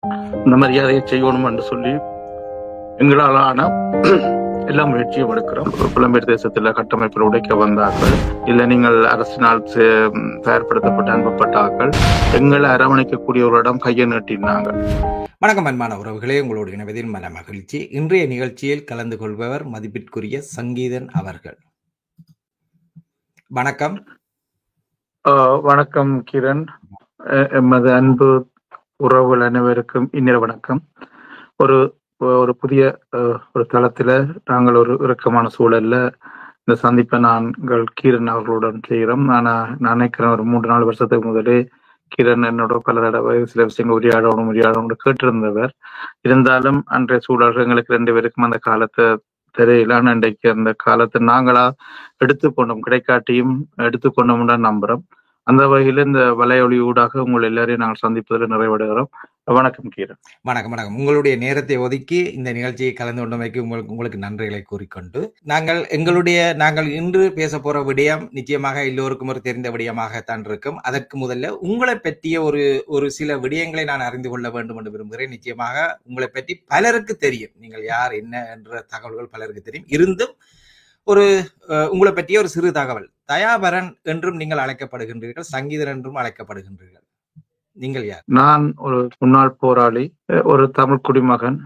இந்த மரியாதையை செய்யணும் என்று சொல்லி எங்களாலான எல்லா முயற்சியும் எடுக்கிறோம். புலம்பெயர் தேசத்துல கட்டமைப்பில் உடைக்க வந்தார்கள், இல்ல நீங்கள் அரசினால் தயார்படுத்தப்பட்டு அனுப்பப்பட்டார்கள், எங்களை அரவணைக்கக்கூடியவர்களிடம் கையை நீட்டினாங்க. வணக்கம் அன்பான உறவுகளே, உங்களோடு இணைவதில் மன மகிழ்ச்சி. இன்றைய நிகழ்ச்சியில் கலந்து கொள்பவர் மதிப்பிற்குரிய சங்கீதன் அவர்கள். வணக்கம். வணக்கம் கிரண். எமது அன்பு உறவுகள் அனைவருக்கும் இனிய வணக்கம். ஒரு புதிய ஒரு தளத்துல நாங்கள் ஒரு இறுக்கமான சூழல்ல இந்த சந்திப்பை நாங்கள் கிரண் அவர்களுடன் செய்கிறோம். நான் நினைக்கிறேன் ஒரு 3-4 வருஷத்துக்கு முதலே கிரண் என்னோட பல தடவை சில விஷயங்கள் உரையாடணும் கேட்டிருந்தவர். இருந்தாலும் அன்றைய சூழல்கள் எங்களுக்கு 2 பேருக்கும் அந்த காலத்தை தெரியல. இன்றைக்கு அந்த காலத்தை நாங்களா எடுத்துக்கொண்டோம், கிடைக்காட்டியும் எடுத்துக்கொண்டோம்னு நம்புறோம். அந்த வகையில இந்த வலையொலி ஊடாக உங்களை எல்லாரையும் நாங்கள் சந்திப்பதில் நிறைவடைகிறோம். வணக்கம் கீரன். வணக்கம். உங்களுடைய நேரத்தை ஒதுக்கி இந்த நிகழ்ச்சியை கலந்து கொண்டமைக்கு உங்களுக்கு நன்றிகளை கூறிக்கொண்டு, நாங்கள் இன்று பேச போற விடயம் நிச்சயமாக எல்லோருக்கும் ஒரு தெரிந்த விடயமாகத்தான் இருக்கும். அதற்கு முதல்ல உங்களை பற்றிய ஒரு சில விடயங்களை நான் அறிந்து கொள்ள வேண்டும் என்று விரும்புகிறேன். நிச்சயமாக உங்களை பற்றி பலருக்கு தெரியும், நீங்கள் யார் என்ன என்ற தகவல்கள் பலருக்கு தெரியும். இருந்தும் உங்களை பற்றிய ஒரு சிறு தகவல். தயாபரன் என்றும் நீங்கள் அழைக்கப்படுகின்றீர்கள், சங்கீதன் என்றும் அழைக்கப்படுகின்றீர்கள். நீங்கள் யார்? நான் ஒரு முன்னாள் போராளி, ஒரு தமிழ் குடிமகன்.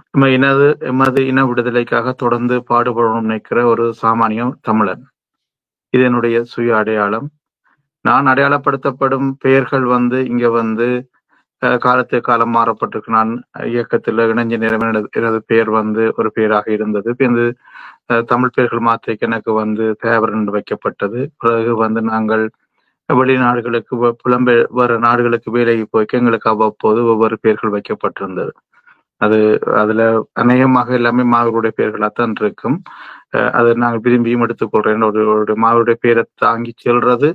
எமது இன விடுதலைக்காக தொடர்ந்து பாடுபடணும் நினைக்கிற ஒரு சாமானியம் தமிழன். இது என்னுடைய சுய அடையாளம். நான் அடையாளப்படுத்தப்படும் பெயர்கள் இங்க காலத்துக்கு காலம் மாறப்பட்டிருக்கு. நான் இயக்கத்தில் இணைஞ்ச நேரம் எனது பெயர் ஒரு பெயராக இருந்தது. இந்த தமிழ் பெயர்கள் மாத்திரைக்கு எனக்கு தேவரன் வைக்கப்பட்டது. பிறகு நாங்கள் வெளிநாடுகளுக்கு வேற நாடுகளுக்கு வேலைக்கு போய்க்க எங்களுக்கு அவ்வப்போது ஒவ்வொரு பெயர்கள் வைக்கப்பட்டிருந்தது. அதுல அநேகமாக எல்லாமே மாவருடைய பெயர்களாத்தான் இருக்கும். அதை நாங்கள் விரும்பியும் எடுத்துக்கொள்றேன். ஒரு மாவருடைய பெயரை தாங்கி செல்றது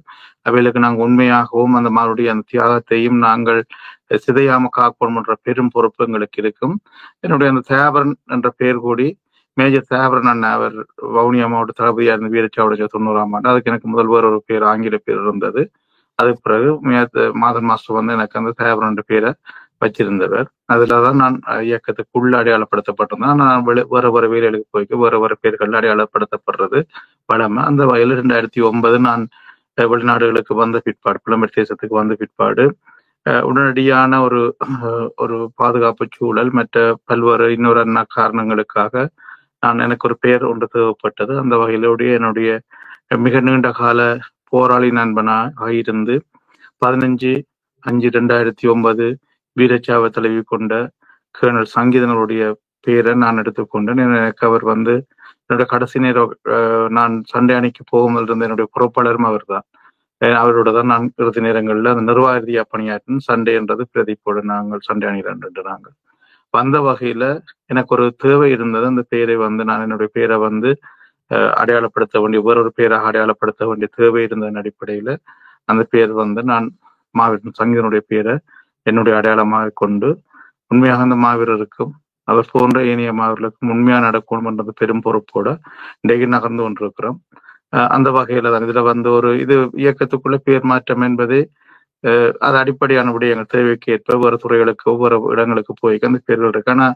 அவைகளுக்கு நாங்கள் உண்மையாகவும் அந்த மாவருடைய அந்த தியாகத்தையும் நாங்கள் சிதையாம காக்கணும் என்ற பெரும் பொறுப்பு எங்களுக்கு இருக்கும். என்னுடைய அந்த தேவரன் என்ற பெயர் கூடி மேஜர் தேவரன் அண்ணன், அவர் வவுனியா மாவட்ட தளபதியா இருந்த வீரச்சாவடி 90ஆம் ஆண்டு. அதுக்கு எனக்கு முதல் வேற ஒரு பேர், ஆங்கில பேர் இருந்தது. அதுக்கு பிறகு மாதன் மாஸ்டர் எனக்கு அந்த தேவரன் என்ற பேரை வச்சிருந்தவர். அதுலதான் நான் இயக்கத்துக்குள்ள அடையாளப்படுத்தப்பட்டிருந்தேன். நான் வேற வேலைகளுக்கு போய்க்கு வேற பேர்கள் அடையாளப்படுத்தப்படுறது வளமை. அந்த வகையில் 2009 நான் வெளிநாடுகளுக்கு வந்த பிற்பாடு, புலம்பெயர் தேசத்துக்கு வந்த பிற்பாடு உடனடியான ஒரு பாதுகாப்பு சூழல் மற்ற பல்வேறு இன்னொரு காரணங்களுக்காக எனக்கு ஒரு பெயர் ஒன்று தேவைப்பட்டது. அந்த வகையிலுடைய என்னுடைய மிக நீண்ட கால போராளி நண்பனாக இருந்து 15/5/2009 வீரச்சாவை தலைவி கொண்ட கேர்னல் சங்கீதனுடைய பேரை நான் எடுத்துக்கொண்டேன். எனக்கு அவர் என்னுடைய கடைசி நேரம் நான் சண்டை அணிக்கு போகும்போது இருந்த என்னுடைய பொறுப்பாளரும் அவர் தான். அவரோட தான் நான் இறுதி நேரங்கள்ல அந்த நிர்வாக ரீதியா பணியாற்றின். சண்டே என்றது பிரதீப்போட நாங்கள் சண்டை அணிகிறோம் என்று நாங்கள் வந்த வகையில எனக்கு ஒரு தேவை இருந்தது. அந்த பெயரை நான் என்னுடைய பேரை அடையாளப்படுத்த வேண்டிய வேறொரு பேராக அடையாளப்படுத்த வேண்டிய தேவை இருந்ததன் அடிப்படையில அந்த பேர் நான் மாவீரன் சங்கீதனுடைய பேரை என்னுடைய அடையாளமாக கொண்டு உண்மையாக அந்த மாவீரருக்கும் அவர் போன்ற ஏனைய மாவீரர்களுக்கும் உண்மையா நடக்கணும் என்றது பெரும் பொறுப்போட இன்றைக்கு நகர்ந்து கொண்டிருக்கிறோம். அந்த வகையில தான் இதுல இது இயக்கத்துக்குள்ள பேர் மாற்றம் என்பது அது அடிப்படையான விடயங்கள் தேவைக்கு ஏற்ப வேறு துறைகளுக்கு ஒவ்வொரு இடங்களுக்கு போய் அந்த பேர்கள் இருக்கு. ஆனா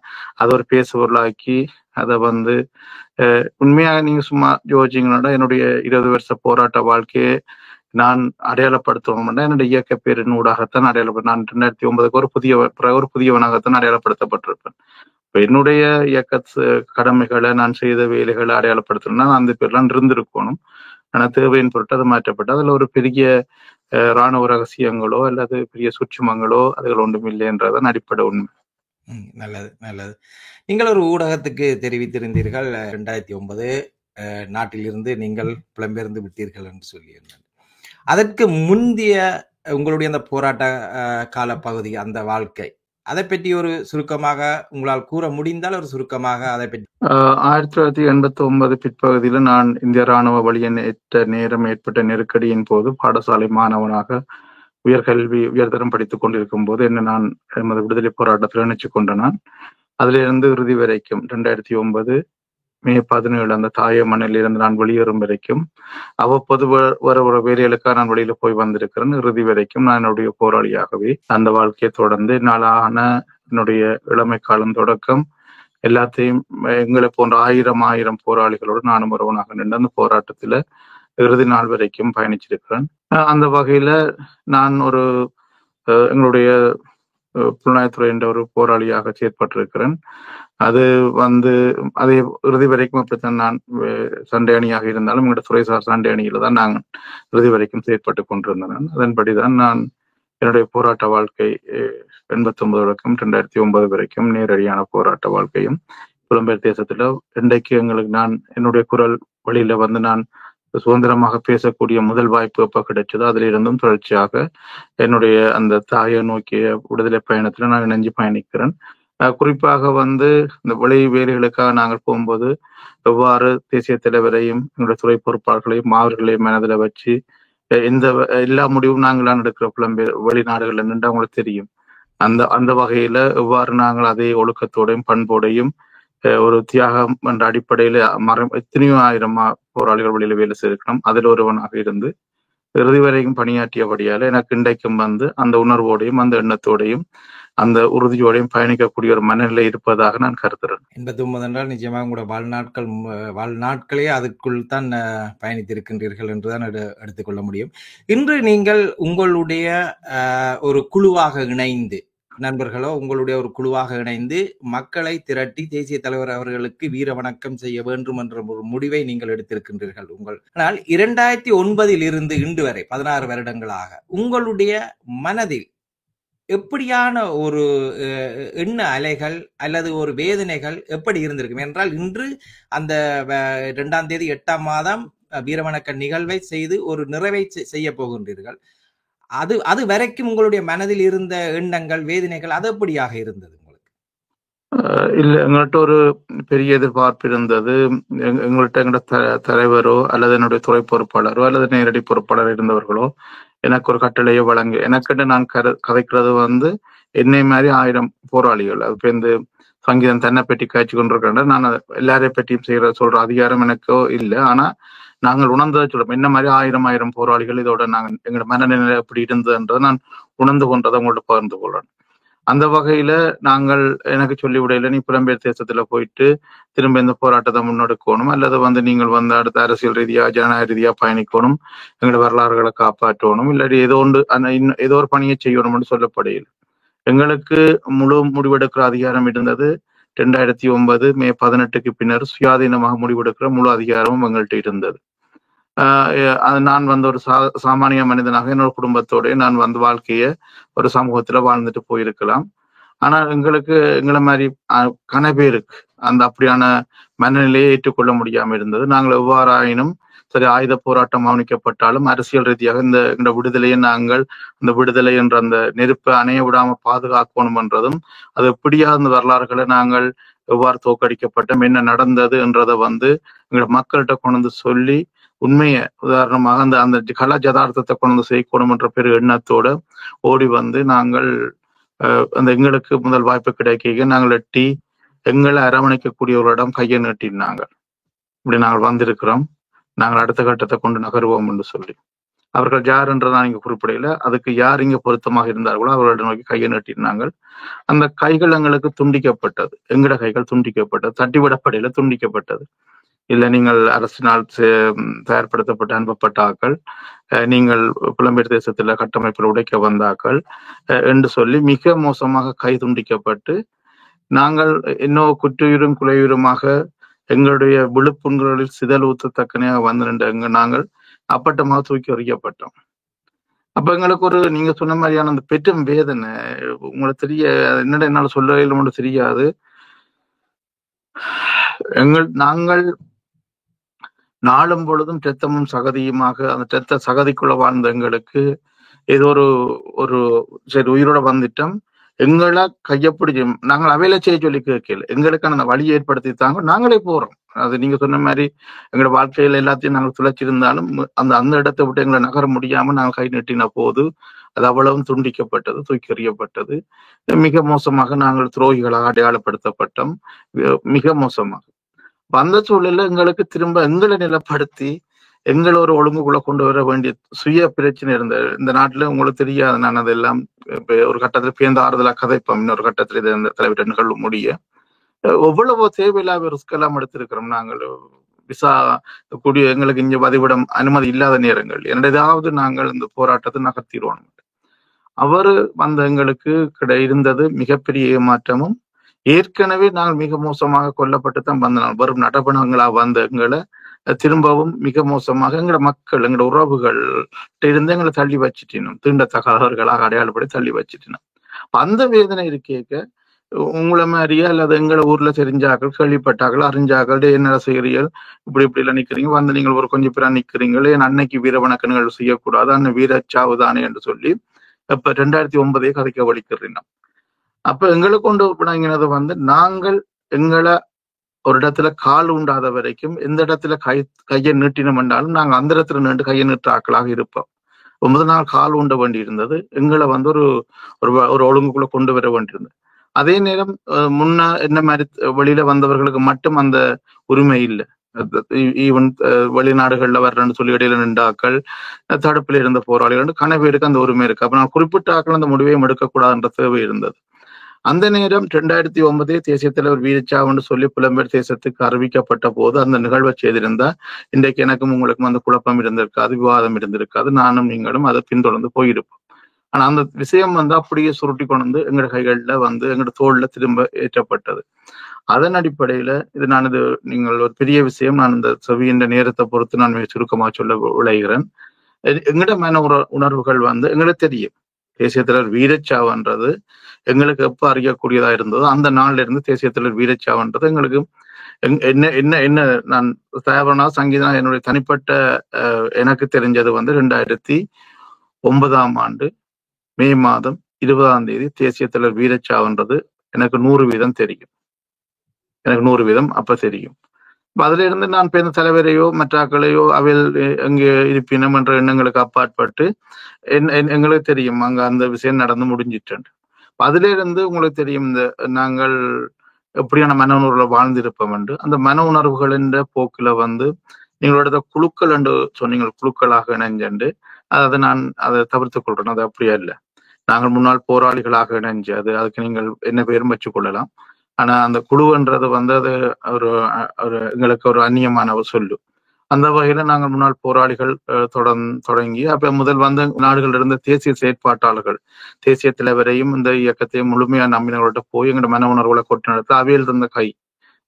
அதை ஒரு பேசுபொருளாக்கி அதை உண்மையாக நீங்க சும்மா யோசிச்சீங்கன்னா என்னுடைய 20 வருஷ போராட்ட வாழ்க்கையை நான் அடையாளப்படுத்தணும்னா என்னுடைய இயக்க பேரின் ஊடாகத்தான் அடையாளப்பட்ட. நான் 2009 ஒரு புதியவனாகத்தான் அடையாளப்படுத்தப்பட்டிருப்பேன். என்னுடைய இயக்க கடமைகளை நான் செய்த வேலைகளை அடையாளப்படுத்தணும்னா அந்த பேர்லாம் இருந்திருக்கணும். ஆனா தேவையின் பொருட்டு அது மாற்றப்பட்டு அதுல ஒரு பெரிய இராணுவ ரகசியங்களோ அல்லது பெரிய சூட்சுமங்களோ அதுகள் ஒன்றும் இல்லை என்றதான் அடிப்படை உண்மை. நல்லது நல்லது. நீங்கள் ஒரு ஊடகத்துக்கு தெரிவித்திருந்தீர்கள் 2009 நாட்டிலிருந்து நீங்கள் புலம்பெயர்ந்து விட்டீர்கள் என்று சொல்லியிருந்தேன். அதற்கு முந்தைய உங்களுடைய அந்த போராட்ட கால பகுதி, அந்த வாழ்க்கை, அதை பற்றி ஒரு சுருக்கமாக உங்களால் கூற முடிந்தால் ஒரு சுருக்கமாக அதை பற்றி. 1989 பிற்பகுதியில நான் இந்திய ராணுவ வழியின் ஏற்பட்ட நெருக்கடியின் போது பாடசாலை மாணவனாக உயர்தரம் படித்துக் கொண்டிருக்கும் போது நான் எமது விடுதலை போராட்டத்தில் இணைச்சு கொண்ட நான் அதிலிருந்து இறுதி வரைக்கும் 2009 மே 17 அந்த தாய மண்ணில் இருந்து நான் வெளியேறும் வரைக்கும் அவ்வப்போது வர ஒரு வேலைகளுக்காக நான் வெளியில போய் வந்திருக்கிறேன். இறுதி வரைக்கும் நான் என்னுடைய போராளியாகவே அந்த வாழ்க்கையை தொடர்ந்து நாளான என்னுடைய இளமை காலம் தொடக்கம் எல்லாத்தையும் எங்களை போன்ற ஆயிரம் போராளிகளோடு நானும் ஒருவனாக நின்று அந்த போராட்டத்துல இறுதி நாள் வரைக்கும் பயணிச்சிருக்கிறேன். அந்த வகையில நான் ஒரு எங்களுடைய புலனாய்வுத்துறை என்ற ஒரு போராளியாக செயற்பட்டிருக்கிறேன். அது அதே இறுதி வரைக்கும் அப்படித்தான். நான் சண்டை அணியாக இருந்தாலும் எங்களுடைய துறைசார் சண்டை அணியில தான் நாங்கள் இறுதி வரைக்கும் செயற்பட்டு கொண்டிருந்தேன். அதன்படிதான் நான் என்னுடைய போராட்ட வாழ்க்கை 89 வரைக்கும் 2009 வரைக்கும் நேரடியான போராட்ட வாழ்க்கையும் புலம்பெயர் தேசத்துல இன்றைக்கு எங்களுக்கு நான் என்னுடைய குரல் வழியில நான் சுதந்திரமாக பேசக்கூடிய முதல் வாய்ப்பு எப்ப கிடைச்சதோ அதுல இருந்தும் தொடர்ச்சியாக என்னுடைய அந்த தாயை நோக்கிய விடுதலை பயணத்துல நான் இணைஞ்சு பயணிக்கிறேன். குறிப்பாக இந்த வெளி வேலைகளுக்காக நாங்கள் போகும்போது எவ்வாறு தேசிய தலைவரையும் எங்களுடைய துறை பொறுப்பாளர்களையும் அவர்களையும் மனதில் வச்சு எல்லா முடிவும் நாங்களாம் எடுக்கிற புலம்பெயர் வெளிநாடுகள்ல நின்று அவங்களுக்கு தெரியும். அந்த வகையில எவ்வாறு நாங்கள் அதே ஒழுக்கத்தோடையும் பண்போடையும் ஒரு தியாகம் என்ற அடிப்படையில எத்தனையோ ஆயிரம் போராளிகள் வெளியில வேலை செய்திருக்கணும். அதில் ஒருவனாக இருந்து இறுதி வரைக்கும் பணியாற்றியபடியால எனக்கு இன்றைக்கும் அந்த உணர்வோடையும் அந்த எண்ணத்தோடையும் அந்த உறுதியோடையும் பயணிக்கக்கூடிய ஒரு மனநிலை இருப்பதாக நான் கருதுறேன். 89 என்றால் நிச்சயமாக உங்களோட வாழ்நாட்களே அதுக்குள் தான் பயணித்திருக்கின்றீர்கள் என்றுதான் எடுத்துக்கொள்ள முடியும். இன்று நீங்கள் உங்களுடைய ஒரு குழுவாக இணைந்து நண்பர்களோ உங்களுடைய ஒரு குழுவாக இணைந்து மக்களை திரட்டி தேசிய தலைவர் அவர்களுக்கு வீர வணக்கம் செய்ய வேண்டும் என்ற ஒரு முடிவை நீங்கள் எடுத்திருக்கின்றீர்கள். ஆனால் 2009 இருந்து இன்று வரை 16 வருடங்களாக உங்களுடைய மனதில் எப்படியான ஒரு எண்ண அலைகள் அல்லது ஒரு வேதனைகள் எப்படி இருந்திருக்கும் என்றால், இன்று அந்த 2ஆம் தேதி 8ஆம் மாதம் வீரவணக்க நிகழ்வை செய்து ஒரு நிறைவை செய்ய போகின்றீர்கள். அது வரைக்கும் உங்களுடைய மனதில் இருந்த எண்ணங்கள் வேதனைகள் அது எப்படியாக இருந்தது உங்களுக்கு? இல்ல, எங்கள்கிட்ட ஒரு பெரிய எதிர்பார்ப்பு இருந்தது. எங்களோட தலைவரோ அல்லது என்னுடைய துறை பொறுப்பாளரோ அல்லது நேரடி பொறுப்பாளர் இருந்தவர்களோ எனக்கு ஒரு கட்டளையை வழங்க, எனக்கிட்ட நான் கதைக்கிறது என்னை மாதிரி 1000 போராளிகள். அது இந்த சங்கீதம் தன்னை பற்றி காய்ச்சி கொண்டிருக்கிறேன். நான் எல்லாரையும் பற்றியும் சொல்ற அதிகாரம் எனக்கோ இல்லை. ஆனா நாங்கள் உணர்ந்ததை சொல்றோம். என்ன மாதிரி 1000 போராளிகள் இதோட நாங்கள் எங்களோட மனநிலை எப்படி இருந்ததுன்றதை நான் உணர்ந்து கொண்டதை உங்கள்ட்ட பகிர்ந்து கொள்றேன். அந்த வகையில நாங்கள் எனக்கு சொல்லி விடையில நீ புலம்பெயர் தேசத்துல போயிட்டு திரும்ப இந்த போராட்டத்தை முன்னெடுக்கணும் அல்லது நீங்கள் அடுத்த அரசியல் ரீதியா ஜனநாயக ரீதியா பயணிக்கணும், எங்களோட வரலாறுகளை காப்பாற்றணும், இல்லாட்டி ஏதோ ஒரு பணியை செய்யணும்னு சொல்லப்படையில் எங்களுக்கு முழு முடிவெடுக்கிற அதிகாரம் இருந்தது. 2009 மே 18க்கு பின்னர் சுயாதீனமாக முடிவெடுக்கிற முழு அதிகாரமும் எங்கள்கிட்ட இருந்தது. நான் ஒரு சாமானிய மனிதனாக என்னோட குடும்பத்தோட நான் வாழ்க்கைய ஒரு சமூகத்துல வாழ்ந்துட்டு போயிருக்கலாம். ஆனா எங்களை மாதிரி கனபேருக்கு அப்படியான மனநிலையை ஏற்றுக்கொள்ள முடியாம இருந்தது. நாங்கள் எவ்வாறாயினும் சரி, ஆயுத போராட்டம் கவனிக்கப்பட்டாலும் அரசியல் ரீதியாக இந்த விடுதலையை நாங்கள் அந்த விடுதலை என்ற அந்த நெருப்பை அணைய விடாம பாதுகாக்கணும் என்றதும், அது எப்படியா அந்த வரலாறுகளை நாங்கள் எவ்வாறு தோற்கடிக்கப்பட்டோம், என்ன நடந்தது என்றதை எங்களோட மக்கள்கிட்ட கொண்டு சொல்லி உண்மையை உதாரணமாக அந்த கலா ஜதார்த்தத்தை கொண்டு செய்யணும் என்ற பெரு எண்ணத்தோட ஓடி நாங்கள் எங்களுக்கு முதல் வாய்ப்பு கிடைக்க நாங்கள் எட்டி எங்களை அரவணைக்கக்கூடியவர்களிடம் கையை நீட்டினாங்க. இப்படி நாங்கள் வந்திருக்கிறோம், நாங்கள் அடுத்த கட்டத்தை கொண்டு நகருவோம் என்று சொல்லி அவர்கள் யார் என்றதான் இங்க குறிப்பிடையில அதுக்கு யார் இங்க பொருத்தமாக இருந்தார்களோ அவர்களிடம் நோக்கி கையை நீட்டினாங்க. அந்த கைகள் எங்களுக்கு துண்டிக்கப்பட்டது, எங்கட கைகள் துண்டிக்கப்பட்டது, தட்டிவிடப்படையில துண்டிக்கப்பட்டது. இல்ல, நீங்கள் அரசினால் தயார்படுத்தப்பட்டு அனுப்பப்பட்ட ஆக்கள், நீங்கள் புலம்பெயர் தேசத்துல கட்டமைப்பில் உடைக்க வந்தாக்கள் என்று சொல்லி மிக மோசமாக கை துண்டிக்கப்பட்டு நாங்கள் இன்னும் குற்றுயிரும் குலையுருமாக எங்களுடைய விழுப்புண்களில் சிதல் ஊத்தத்தக்கனையாக நின்ற நாங்கள் அப்பட்டமாக தூக்கி எறியப்பட்டோம். அப்ப எங்களுக்கு நீங்க சொன்ன மாதிரியான அந்த பெற்றும் வேதனை உங்களுக்கு என்னடா என்னால சொல்ல மட்டும் தெரியாது. நாங்கள் நாளும் பொழுதும் ரத்தமும் சகதியுமாக அந்த ரத்த சகதிக்குள்ள வாழ்ந்த எங்களுக்கு ஏதோ ஒரு சரி உயிரோட வந்துட்டோம், எங்களை கையப்பிடிச்சு நாங்கள் அவையில செய்ய சொல்லி கேட்கல, எங்களுக்கான அந்த வழியை ஏற்படுத்தித்தாங்க நாங்களே போறோம். அது நீங்க சொன்ன மாதிரி எங்களோட வாழ்க்கையில எல்லாத்தையும் நாங்கள் துளைச்சிருந்தாலும் அந்த இடத்தை விட்டு எங்களை நகர முடியாம நாங்கள் கை நீட்டின போது அது அவ்வளவும் துண்டிக்கப்பட்டது, தூக்கி எறியப்பட்டது. மிக மோசமாக நாங்கள் துரோகிகளாக அடையாளப்படுத்தப்பட்டோம், மிக மோசமாக. அந்த சூழல்ல எங்களுக்கு திரும்ப எங்களை நிலப்படுத்தி எங்களை ஒரு ஒழுங்குக்குள்ள கொண்டு வர வேண்டிய சுய பிரச்சனை இருந்தது. இந்த நாட்டுல உங்களுக்கு தெரியாது, நான் அதெல்லாம் ஒரு கட்டத்துல பேர்ந்த ஆறுதலா கதைப்போம், இன்னொரு கட்டத்துல இது இந்த தலைவர் நிகழ்வு முடிய எவ்வளவோ தேவையில்லாத ரிஸ்க் எல்லாம் எடுத்திருக்கிறோம் நாங்கள். விசா கூடிய எங்களுக்கு இங்க பதிவிடம் அனுமதி இல்லாத நேரங்கள் ஏதாவது நாங்கள் இந்த போராட்டத்தை நகர்த்திடுவோம். அவரு வந்த எங்களுக்கு இருந்தது மிகப்பெரிய ஏமாற்றமும், ஏற்கனவே நாங்கள் மிக மோசமாக கொல்லப்பட்டு தான் வந்தோம். வெறும் நடப்பணங்களா வந்த எங்களை திரும்பவும் மிக மோசமாக எங்களோட மக்கள் எங்களோட உறவுகள் இருந்து எங்களை தள்ளி வச்சுட்டினோம், தீண்டத்தகாதவர்களாக அடையாளப்படி தள்ளி வச்சுட்டினோம். அந்த வேதனை இருக்கேக்க உங்களை மாதிரியா அல்லது எங்களை ஊர்ல தெரிஞ்சாக்கள், கேள்விப்பட்டாக்கள், அறிஞ்சாக்கள், என்ன செய்கிறீர்கள், இப்படி இப்படி எல்லாம் நிக்கிறீங்க, வந்து நீங்கள் ஒரு கொஞ்சம் பேரா நிக்கிறீங்களே, அன்னைக்கு வீர வணக்கங்கள் செய்யக்கூடாது, அன்னை வீரச்சாவுதானே என்று சொல்லி இப்ப 2009 கதைக்க வலிக்கிறீங்க. அப்ப எங்களை கொண்டு பிணங்கினது வந்து நாங்கள் எங்களை ஒரு இடத்துல கால் உண்டாத வரைக்கும் எந்த இடத்துல கையை நீட்டினோம் என்றாலும் நாங்க அந்த இடத்துல நின்று கையை நீட்டு ஆக்களாக இருப்போம். முதல் நாள் கால் உண்ட வேண்டி இருந்தது, எங்களை வந்து ஒரு ஒழுங்குக்குள்ள கொண்டு வர வேண்டியிருந்தது. அதே நேரம் முன்ன என்ன மாதிரி வெளியில வந்தவர்களுக்கு மட்டும் அந்த உரிமை இல்லை. ஈவன் வெளிநாடுகள்ல வர்றேன்னு சொல்லி இடையில நின்றாக்கள், தடுப்பில் இருந்த போராளிகள் கனவேருக்கு அந்த உரிமை இருக்கு. அப்ப நான் குறிப்பிட்ட ஆக்கள் அந்த முடிவையும் எடுக்கக்கூடாதுன்ற தேவை இருந்தது. அந்த நேரம் 2009 தேசிய தலைவர் வீரச்சாவுன்னு சொல்லி புலம்பெயர் தேசத்துக்கு அறிவிக்கப்பட்ட போது அந்த நிகழ்வை செய்திருந்தா இன்றைக்கு எனக்கும் உங்களுக்கும் அந்த குழப்பம் இருந்திருக்காது, விவாதம் இருந்திருக்காது, நானும் நீங்களும் அதை பின்தொடர்ந்து போயிருப்போம். ஆனா அந்த விஷயம் வந்து அப்படியே சுருட்டி கொண்டு எங்களோட கைகள்ல வந்து எங்களோட தோல்ல திரும்ப ஏற்றப்பட்டது. அதன் அடிப்படையில இது நீங்கள் ஒரு பெரிய விஷயம், நான் இந்த செவியின் நேரத்தை பொறுத்து நான் சுருக்கமா சொல்ல விளைகிறேன். எங்கட மன உணர்வுகள் வந்து எங்களுக்கு தெரியும், தேசிய தலைவர் வீரச்சாவுன்றது எங்களுக்கு எப்ப அறியக்கூடியதா இருந்ததோ அந்த நாள்ல இருந்து தேசிய தலைவர் வீரச்சாவுன்றது எங்களுக்கு என்ன என்ன என்ன நான் தேவனா சங்கீதா என்னுடைய தனிப்பட்ட எனக்கு தெரிஞ்சது வந்து 2009 மே மாதம் 20 தேசிய தலைவர் வீரச்சாவுன்றது எனக்கு 100% தெரியும். எனக்கு 100% அப்ப தெரியும். அதுல இருந்து நான் பேருந்து தலைவரையோ மற்றாக்களையோ அவையில் எங்கே இருப்பினம் என்ற எண்ணங்களுக்கு அப்பாற்பட்டு எங்களுக்கு தெரியும் அங்க அந்த விஷயம் நடந்து முடிஞ்சிட்டு. அதுல இருந்து உங்களுக்கு தெரியும் இந்த நாங்கள் எப்படியான மன உணர்வுல வாழ்ந்திருப்போம் என்று. அந்த மன உணர்வுகள் என்ற போக்குல வந்து நீங்களோட குழுக்கள் என்று சொன்னீங்க, குழுக்களாக இணைஞ்சு அதை நான் அதை தவிர்த்து கொள்றேன். அது அப்படியே இல்லை, நாங்கள் முன்னாள் போராளிகளாக இணைஞ்சு அதுக்கு நீங்கள் என்ன பேரும் வச்சு கொள்ளலாம். ஆனா அந்த குழுன்றது வந்து அது ஒரு எங்களுக்கு ஒரு அந்நியமான சொல்லு. அந்த வகையில நாங்கள் முன்னாள் போராளிகள் தொடங்கி அப்ப முதல் வந்த நாடுகள் இருந்த தேசிய செயற்பாட்டாளர்கள், தேசிய தலைவரையும் இந்த இயக்கத்தையும் முழுமையா நம்பினவர்கள்ட்ட போய் எங்களோட மன உணர்வுகளை கொட்டு நடத்த அவையில் இருந்த கை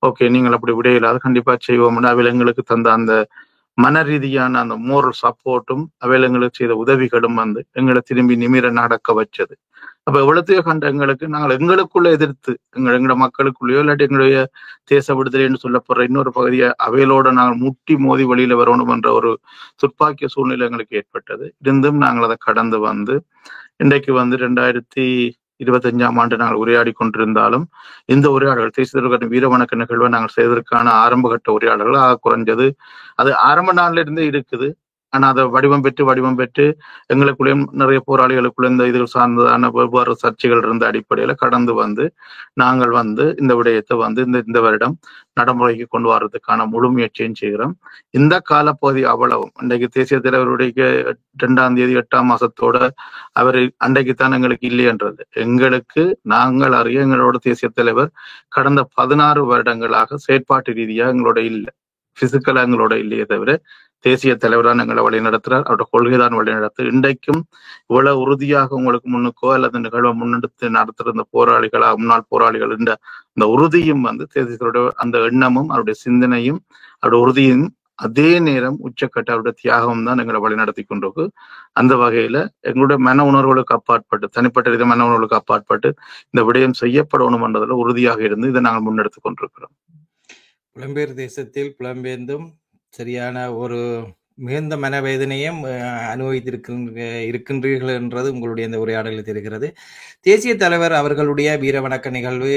ஓகே நீங்கள் அப்படி விடையில்லாத கண்டிப்பா செய்வோம், அவையில் எங்களுக்கு தந்த அந்த மன ரீதியான அந்த மோரல் சப்போர்ட்டும் அவையில் எங்களுக்கு செய்த உதவிகளும் வந்து எங்களை திரும்பி நிமிர நடக்க வச்சது. அப்ப எவ்வளத்தையோ கண்ட எங்களுக்கு நாங்கள் எங்களுக்குள்ள எதிர்த்து எங்களோட மக்களுக்குள்ளேயோ இல்லாட்டி எங்களுடைய தேச விடுதலைன்னு சொல்லப்படுற இன்னொரு பகுதியை அவையிலோட நாங்கள் முட்டி மோதி வெளியில வரணும் என்ற ஒரு துர்ப்பாக்கிய சூழ்நிலை எங்களுக்கு ஏற்பட்டது. இருந்தும் நாங்கள் அதை கடந்து வந்து இன்றைக்கு வந்து 2025 நாங்கள் உரையாடி கொண்டிருந்தாலும் இந்த உரையாடல்கள் தேசிய வீர வணக்க நிகழ்வை நாங்கள் செய்வதற்கான ஆரம்ப கட்ட உரையாடல்கள் குறைஞ்சது அது ஆரம்ப நாள்ல இருந்தே இருக்குது. ஆனா அதை வடிவம் பெற்று எங்களுக்குள்ளேயும் நிறைய போராளிகளுக்குள்ள இந்த இதுகள் சார்ந்ததான வெவ்வேறு சர்ச்சைகள் இருந்த அடிப்படையில கடந்து வந்து நாங்கள் வந்து இந்த விடயத்தை வந்து இந்த வருடம் நடைமுறைக்கு கொண்டு வர்றதுக்கான முழு முயற்சியும் செய்கிறோம். இந்த காலப்பகுதி அவ்வளவும் இன்றைக்கு தேசிய தலைவருடைய 2 8ஆம் மாசத்தோட அவர் அன்றைக்குத்தான் எங்களுக்கு இல்லையன்றது எங்களுக்கு நாங்கள் அறிய எங்களோட தேசிய தலைவர் கடந்த 16 வருடங்களாக செயற்பாட்டு ரீதியா எங்களோட இல்லை, பிசிக்கலா எங்களோட இல்லையே தவிர தேசிய தலைவரான எங்களை வழி நடத்துறார், அவரோட கொள்கைதான் வழி நடத்து. இன்றைக்கும் இவ்வளவு உறுதியாக உங்களுக்கு முன்னுக்கோ அல்லது நிகழ்வை முன்னெடுத்து நடத்துகிற போராளிகளா முன்னாள் போராளிகள் என்ற அந்த உறுதியும் வந்து தேசியத்தோட அந்த எண்ணமும் அவருடைய சிந்தனையும் அவருடைய உறுதியும் அதே நேரம் உச்சக்கட்ட அவருடைய தியாகம் தான் எங்களை வழி நடத்தி கொண்டிருக்கு. அந்த வகையில எங்களுடைய மன உணர்வுகளுக்கு அப்பாற்பட்டு தனிப்பட்ட வித மன உணர்வுகளுக்கு அப்பாற்பட்டு இந்த விடயம் செய்யப்படணும் என்றதுல உறுதியாக இருந்து இதை நாங்கள் முன்னெடுத்து கொண்டிருக்கிறோம். புலம்பெயர் தேசத்தில் புலம்பெயர்ந்தும் சரியான ஒரு மிகுந்த மனவேதனையும் இருக்கின்றீர்கள் என்றது உங்களுடைய இந்த உரையாடலில் தெரிகிறது. தேசிய தலைவர் அவர்களுடைய வீர வணக்க நிகழ்வு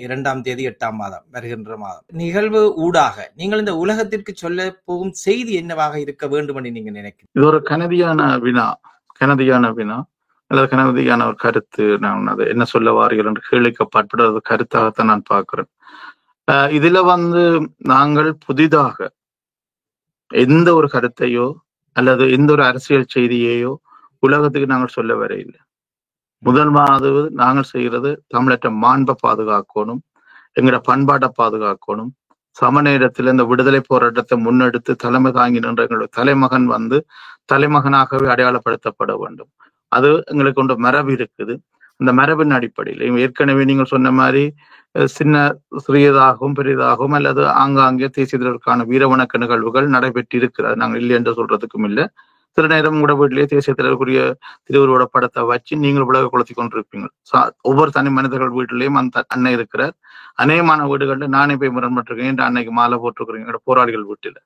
2ஆம் தேதி 8ஆம் மாதம் வருகின்ற மாதம் நிகழ்வு ஊடாக நீங்கள் இந்த உலகத்திற்கு சொல்ல போகும் செய்தி என்னவாக இருக்க வேண்டும் என்று நீங்க நினைக்கிறீங்க? இது ஒரு கனதியான வினா அல்லது கனதியான ஒரு கருத்து. நான் அதை என்ன சொல்ல வாரீர்கள் என்று கேள்விக்கு அப்பாற்பட்டு அது கருத்தாகத்தான் நான் பார்க்கிறேன். இதுல நாங்கள் புதிதாக எந்த ஒரு கருத்தையோ அல்லது எந்த ஒரு அரசியல் செய்தியையோ உலகத்துக்கு நாங்கள் சொல்ல வரையில்லை. முதல்வாவது நாங்கள் செய்கிறது தமிழற்ற மாண்பை பாதுகாக்கணும், எங்களோட பண்பாட்டை பாதுகாக்கணும். சம நேரத்தில் இந்த விடுதலை போராட்டத்தை முன்னெடுத்து தலைமை தாங்கி நின்ற எங்களுடைய தலைமகன் தலைமகனாகவே அடையாளப்படுத்தப்பட வேண்டும். அது எங்களுக்கு ஒன்று மரபு இருக்குது. அந்த மரபின் அடிப்படையில் ஏற்கனவே நீங்கள் சொன்ன மாதிரி சிறியதாகவும் பெரிதாகவும் அல்லது ஆங்காங்கே தேசிய தலைவருக்கான வீரவணக்க நிகழ்வுகள் நடைபெற்று இருக்கிறது. நாங்கள் இல்லை என்று சொல்றதுக்கும் இல்லை. சில நேரம் கூட வீட்டிலேயே தேசிய தலைவருக்குரிய திருவருவோட படத்தை வச்சு நீங்கள் உலக குளத்தி கொண்டிருப்பீங்க. ஒவ்வொரு தனி மனிதர்கள் வீட்டிலேயும் அந்த அன்னை இருக்கிறார். அநேகமான வீடுகள்ல நானே போய் முரண்பட்டிருக்கேன் என்று அன்னைக்கு மாலை போட்டிருக்கிறீங்க போராளிகள் வீட்டுல.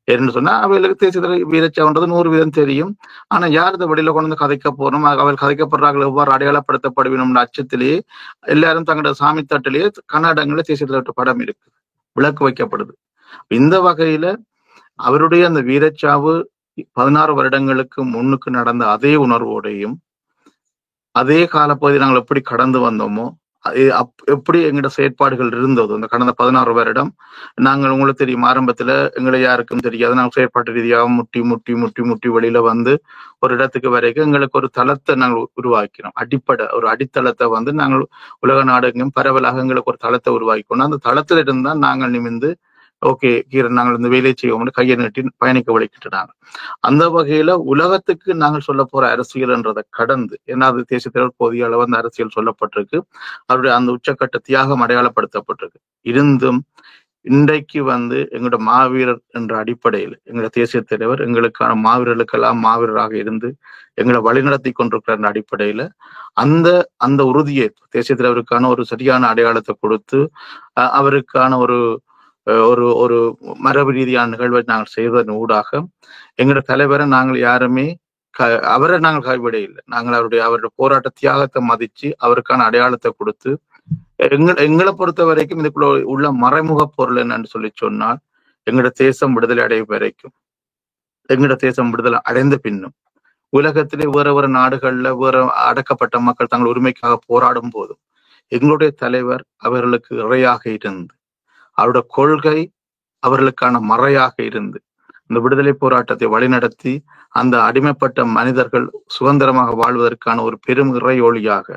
என்ன சொன்னா அவைகளுக்கு தேசிய தலைவர் வீரச்சான்றது 100% தெரியும். ஆனா யார் இதை வெளியில கொண்டு வந்து கதைக்க போறோம், அவர்கள் கதைக்கப்படுறார்கள் எவ்வாறு அடையாளப்படுத்தப்படுவினும் அச்சத்திலேயே எல்லாரும் தங்களோட சாமி தட்டிலேயே கன்னடங்கள தேசிய தலைவர் படம் இருக்கு, விளக்கு வைக்கப்படுது. இந்த வகையில அவருடைய அந்த வீரச்சாவு 16 வருடங்களுக்கு முன்னுக்கு நடந்த அதே உணர்வோடையும் அதே காலப்பகுதி நாங்கள் எப்படி கடந்து வந்தோமோ எப்படி எங்களோட செயற்பாடுகள் இருந்ததோ அந்த கடந்த 16 வருடம் உங்களுக்கு தெரியும், ஆரம்பத்துல எங்களை யாருக்கும் தெரியாது, நாங்கள் செயற்பாட்டு ரீதியாக முட்டி முட்டி முட்டி முட்டி வெளியில ஒரு இடத்துக்கு வரைக்கும் எங்களுக்கு ஒரு தளத்தை நாங்கள் உருவாக்கினோம். அடிப்படை ஒரு அடித்தளத்தை நாங்கள் உலக நாடுகளும் பரவலாக எங்களுக்கு ஒரு தளத்தை உருவாக்கிக்கணும். அந்த தளத்துல இருந்தா நாங்கள் நிமிந்து ஓகே கீரன் நாங்கள் இந்த வேலையை செய்வோம்னு கையை நீட்டி பயணிக்க வலிக்கிட்டுனாங்க. அந்த வகையில உலகத்துக்கு நாங்கள் சொல்ல போற அரசியல்ன்றதை கடந்து, ஏன்னா அது தேசிய தலைவர் போதிய அளவு அந்த அரசியல் சொல்லப்பட்டிருக்கு, அவருடைய அந்த உச்சக்கட்ட தியாகம் அடையாளப்படுத்தப்பட்டிருக்கு. இருந்தும் இன்றைக்கு எங்களோட மாவீரர் என்ற அடிப்படையில் எங்களோட தேசிய தலைவர் எங்களுக்கான மாவீரர்களுக்கெல்லாம் மாவீரராக இருந்து எங்களை வழிநடத்தி கொண்டிருக்கிற அடிப்படையில அந்த உறுதியை தேசிய தலைவருக்கான ஒரு சரியான அடையாளத்தை கொடுத்து அவருக்கான ஒரு ஒரு மரபு ரீதியான நிகழ்வை நாங்கள் செய்வதன் ஊடாக எங்களோட தலைவரை நாங்கள் யாருமே அவரை நாங்கள் கைவிட இல்லை. நாங்கள் அவருடைய போராட்ட தியாகத்தை மதிச்சு அவருக்கான அடையாளத்தை கொடுத்து எங்களை பொறுத்த வரைக்கும் இதுக்குள்ள உள்ள மறைமுக பொருள் என்னன்னு சொன்னால் எங்களோட தேசம் விடுதலை அடையும் வரைக்கும், எங்களோட தேசம் விடுதலை அடைந்த பின்னும் உலகத்திலே வேற நாடுகள்ல வேற அடக்கப்பட்ட மக்கள் தங்கள் உரிமைக்காக போராடும் போதும் எங்களுடைய தலைவர் அவர்களுக்கு இறையாக இருந்து, அவருடைய கொள்கை அவர்களுக்கான மறையாக இருந்து இந்த விடுதலை போராட்டத்தை வழிநடத்தி அந்த அடிமைப்பட்ட மனிதர்கள் சுதந்திரமாக வாழ்வதற்கான ஒரு பெரும் இறையொளியாக,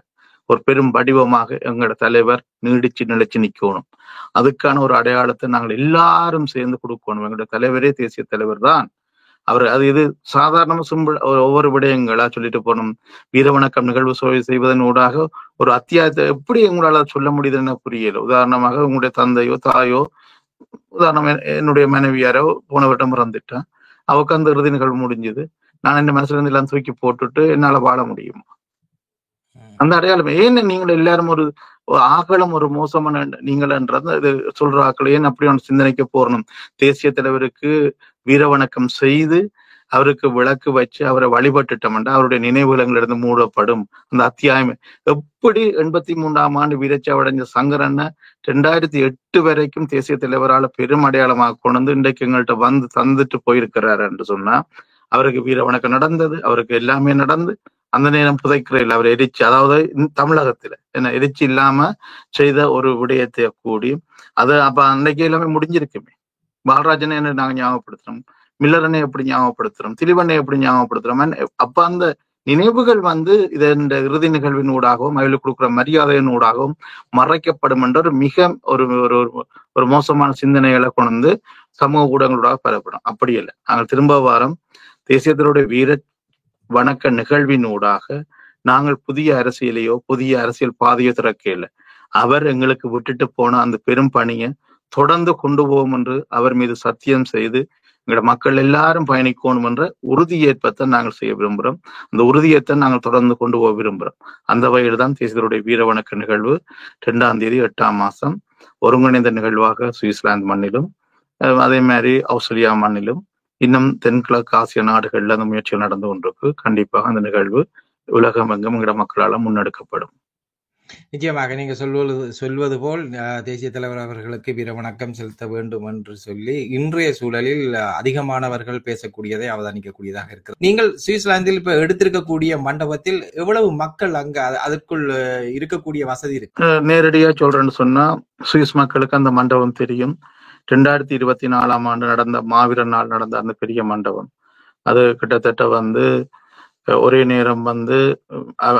ஒரு பெரும் வடிவமாக எங்களோட தலைவர் நிலைச்சு நிற்கணும். அதுக்கான ஒரு அடையாளத்தை நாங்கள் எல்லாரும் சேர்ந்து கொடுக்கணும். எங்களோட தலைவரே தேசிய தலைவர் தான். இது சாதாரண சிம்பிள் ஒவ்வொரு விடயங்களா சொல்லிட்டு போனோம். வீரவணக்கம் நிகழ்வு செய்வதன் ஊடாக ஒரு அத்தியாயத்தை எப்படி உங்களால சொல்ல முடியுதுன்னு புரியல. உதாரணமாக உங்களுடைய தந்தையோ தாயோ, உதாரணம் என்னுடைய மனைவியாரோ போன வருடம் இறந்துட்டேன், அவக்கு அந்த இறுதி நிகழ்வு முடிஞ்சது, நான் என் மனசுல இருந்து எல்லாம் தூக்கி போட்டுட்டு என்னால வாழ முடியுமா? அந்த அடையாளம் ஏன்னு நீங்கள் எல்லாரும் ஒரு ஆக்களும் ஒரு மோசமான நீங்களன்றது இது சொல்ற ஆக்கள் ஏன் அப்படி ஒன்று சிந்தனைக்கு போறணும். தேசிய தலைவருக்கு வீரவணக்கம் செய்து அவருக்கு விளக்கு வச்சு அவரை வழிபட்டுட்டோம்னா அவருடைய நினைவுகளிலிருந்து மூடப்படும் அந்த அத்தியாயம். எப்படி 83ஆம் ஆண்டு வீரச்சாவடைஞ்ச சங்கரனை 2008 வரைக்கும் தேசிய தலைவரால பெரும் அடையாளமாக கொண்டு இன்றைக்கு எங்கள்கிட்ட தந்துட்டு போயிருக்கிறாரு என்று சொன்னா, அவருக்கு வீரவணக்கம் நடந்தது, அவருக்கு எல்லாமே நடந்து அந்த நேரம் புதைக்கிறேன் அவர் எரிச்சு, அதாவது தமிழகத்துல என்ன எரிச்சு இல்லாம செய்த ஒரு விடயத்தை கூடி அது அப்ப அன்னைக்கு எல்லாமே முடிஞ்சிருக்குமே. பாலராஜனை என்ன நாங்க ஞாபகப்படுத்துறோம், மில்லரனை எப்படி ஞாபகப்படுத்துறோம், திலீபனை எப்படி ஞாபகப்படுத்துறோம். அப்ப அந்த நினைவுகள் இந்த இறுதி நிகழ்வின் ஊடாகவும் அவர்களுக்கு கொடுக்குற மரியாதையின் ஊடாகவும் மறைக்கப்படும் என்ற ஒரு மிக ஒரு மோசமான சிந்தனைகளை கொண்டு சமூக ஊடகங்களோட பரப்படும். அப்படி இல்லை, நாங்கள் திரும்ப வாரம் தேசியத்தினுடைய வீர வணக்க நிகழ்வின் ஊடாக நாங்கள் புதிய அரசியலையோ புதிய அரசியல் பாதையோ திறக்கல. அவர் எங்களுக்கு விட்டுட்டு போன அந்த பெரும் பணியை தொடர்ந்து கொண்டு போவோம் என்று அவர் மீது சத்தியம் செய்து எங்களோட மக்கள் எல்லாரும் பயணிக்கணும் என்ற உறுதியேற்பத்தை நாங்கள் செய்ய விரும்புகிறோம். அந்த உறுதியேற்ற நாங்கள் தொடர்ந்து கொண்டு போக விரும்புகிறோம். அந்த வகையில் தான் தேசியருடைய வீரவணக்க நிகழ்வு 2ஆம் தேதி 8ஆம் மாசம் ஒருங்கிணைந்த நிகழ்வாக சுவிட்சர்லாந்து மண்ணிலும் அதே மாதிரி ஆஸ்திரேலியா மண்ணிலும் இன்னும் தென்கிழக்கு ஆசிய நாடுகள்ல அந்த முயற்சிகள் நடந்து கொண்டிருக்கு. கண்டிப்பாக அந்த நிகழ்வு உலகம் எங்கும் எங்களோட மக்களால் முன்னெடுக்கப்படும். நிச்சயமாக நீங்க சொல்வது போல் தேசிய தலைவர் அவர்களுக்கு வீரவணக்கம் செலுத்த வேண்டும் என்று சொல்லி இன்றைய சூழலில் அதிகமானவர்கள் பேசக்கூடியதை அவதானிக்கக்கூடியதாக இருக்கிறது. நீங்கள் சுவிட்சர்லாந்தில் இப்ப எடுத்திருக்கக்கூடிய மண்டபத்தில் எவ்வளவு மக்கள் அங்க அதற்குள் இருக்கக்கூடிய வசதி இருக்கு? நேரடியா சொல்றேன்னு சொன்னா சுவிஸ் மக்களுக்கு அந்த மண்டபம் தெரியும். 2024 ஆண்டு நடந்த மாவீரர் நாள் நடந்த அந்த பெரிய மண்டபம், அது கிட்டத்தட்ட வந்து ஒரே நேரம் வந்து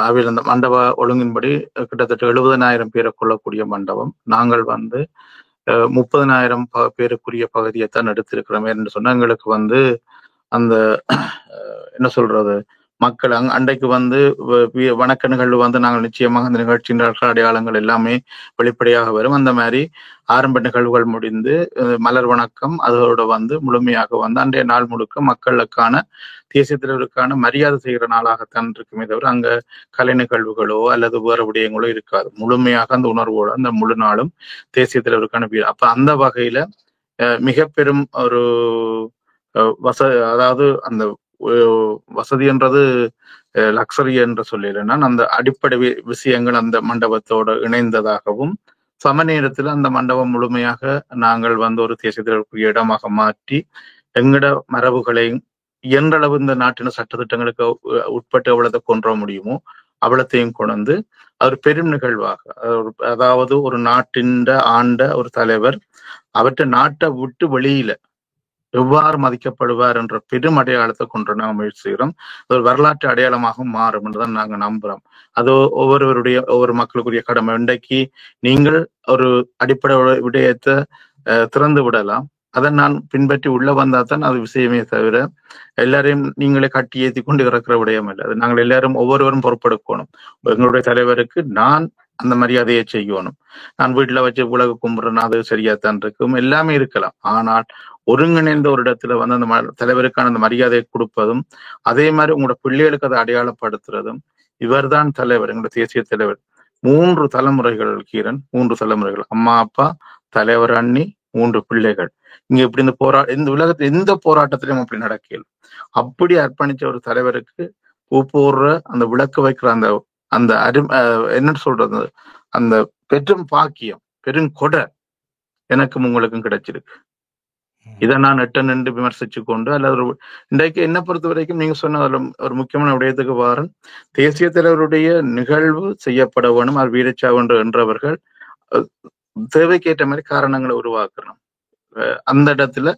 அவையில் அந்த மண்டப ஒழுங்கின்படி கிட்டத்தட்ட 70,000 பேரை கொள்ளக்கூடிய மண்டபம். நாங்கள் வந்து 30,000 பேருக்குரிய பகுதியைத்தான் எடுத்திருக்கிறோம். என்று சொன்னா எங்களுக்கு வந்து அந்த என்ன சொல்றது, மக்கள் அன்றைக்கு வந்து வணக்க நிகழ்வு வந்து நாங்கள் நிச்சயமாக அந்த நிகழ்ச்சியின் அடையாளங்கள் எல்லாமே வெளிப்படையாக வரும். அந்த மாதிரி ஆரம்ப நிகழ்வுகள் முடிந்து மலர் வணக்கம் அதோட வந்து முழுமையாக வந்து அன்றைய நாள் முழுக்க மக்களுக்கான தேசிய தலைவருக்கான மரியாதை செய்கிற நாளாகத்தான் இருக்குமே தவிர அங்க கலை நிகழ்வுகளோ அல்லது வேறு விடயங்களோ இருக்காது. முழுமையாக அந்த உணர்வோடு அந்த முழு நாளும் தேசிய தலைவருக்கான அப்ப அந்த வகையில மிக பெரும் ஒரு அதாவது அந்த வசதி என்றது லக்ஸரி என்று சொல்லலைன்னா அந்த அடிப்படை விஷயங்கள் அந்த மண்டபத்தோடு இணைந்ததாகவும் சம நேரத்தில் அந்த மண்டபம் முழுமையாக நாங்கள் வந்து ஒரு தேசிய தலைவருக்குரிய இடமாக மாற்றி எங்கட மரபுகளையும் இயன்றளவு இந்த நாட்டின சட்டத்திட்டங்களுக்கு உட்பட்டு எவ்வளவு கொன்ற முடியுமோ அவ்வளத்தையும் கொண்டு அவர் பெரும் நிகழ்வாக, அதாவது ஒரு நாட்டின் ஆண்ட ஒரு தலைவர் அவற்றை நாட்டை விட்டு வெளியில எவ்வாறு மதிக்கப்படுவார் என்ற பெரும் அடையாளத்தை கொண்டு நாங்கள் முயற்சி செய்கிறோம். அது ஒரு வரலாற்று அடையாளமாக மாறும் என்றுதான் நாங்கள் நம்புறோம். அது ஒவ்வொரு மக்களுக்குரிய கடமை. இன்றைக்கு நீங்கள் ஒரு அடிப்படை விடயத்தை திறந்து விடலாம், அதை நான் பின்பற்றி உள்ள வந்தா தான் அது விஷயமே தவிர எல்லாரையும் நீங்களே கட்டி ஏற்றி கொண்டு இறக்குற விடயம் இல்லை. அது நாங்கள் எல்லாரும் ஒவ்வொருவரும் பொறுப்பெடுக்கணும். எங்களுடைய தலைவருக்கு நான் அந்த மரியாதையை செய்யணும். நான் வீட்டுல வச்சு உலக கும்பிடுறேன், அது சரியாத்தான் இருக்கும், எல்லாமே இருக்கலாம். ஆனால் ஒருங்கிணைந்த ஒரு இடத்துல வந்து அந்த தலைவருக்கான அந்த மரியாதையை கொடுப்பதும் அதே மாதிரி உங்களோட பிள்ளைகளுக்கு அதை அடையாளப்படுத்துறதும், இவர்தான் தலைவர், எங்களோட தேசிய தலைவர். 3 தலைமுறைகள் கீரன், 3 தலைமுறைகள், அம்மா அப்பா தலைவர் அண்ணி 3 பிள்ளைகள். இங்க இப்படி இந்த உலகத்துல எந்த போராட்டத்திலும் அப்படி நடக்கல. அப்படி அர்ப்பணிச்ச ஒரு தலைவருக்கு பூ போடுற அந்த விளக்கு வைக்கிற அந்த அந்த என்ன சொல்றது, அந்த பெரும் பாக்கியம் பெரும் கொடை எனக்கும் உங்களுக்கும் கிடைச்சிருக்கு. இதை நான் நின்று விமர்சிச்சு கொண்டு அல்லது இன்றைக்கு என்ன பொறுத்த வரைக்கும் நீங்க சொன்ன ஒரு முக்கியமான விடயத்துக்கு வாரன், தேசிய தலைவருடைய நிகழ்வு செய்யப்பட வேணும், அது வீரச்சாவென்று என்றவர்கள் தேவைக்கேற்ற மாதிரி காரணங்களை உருவாக்கணும். அந்த இடத்துல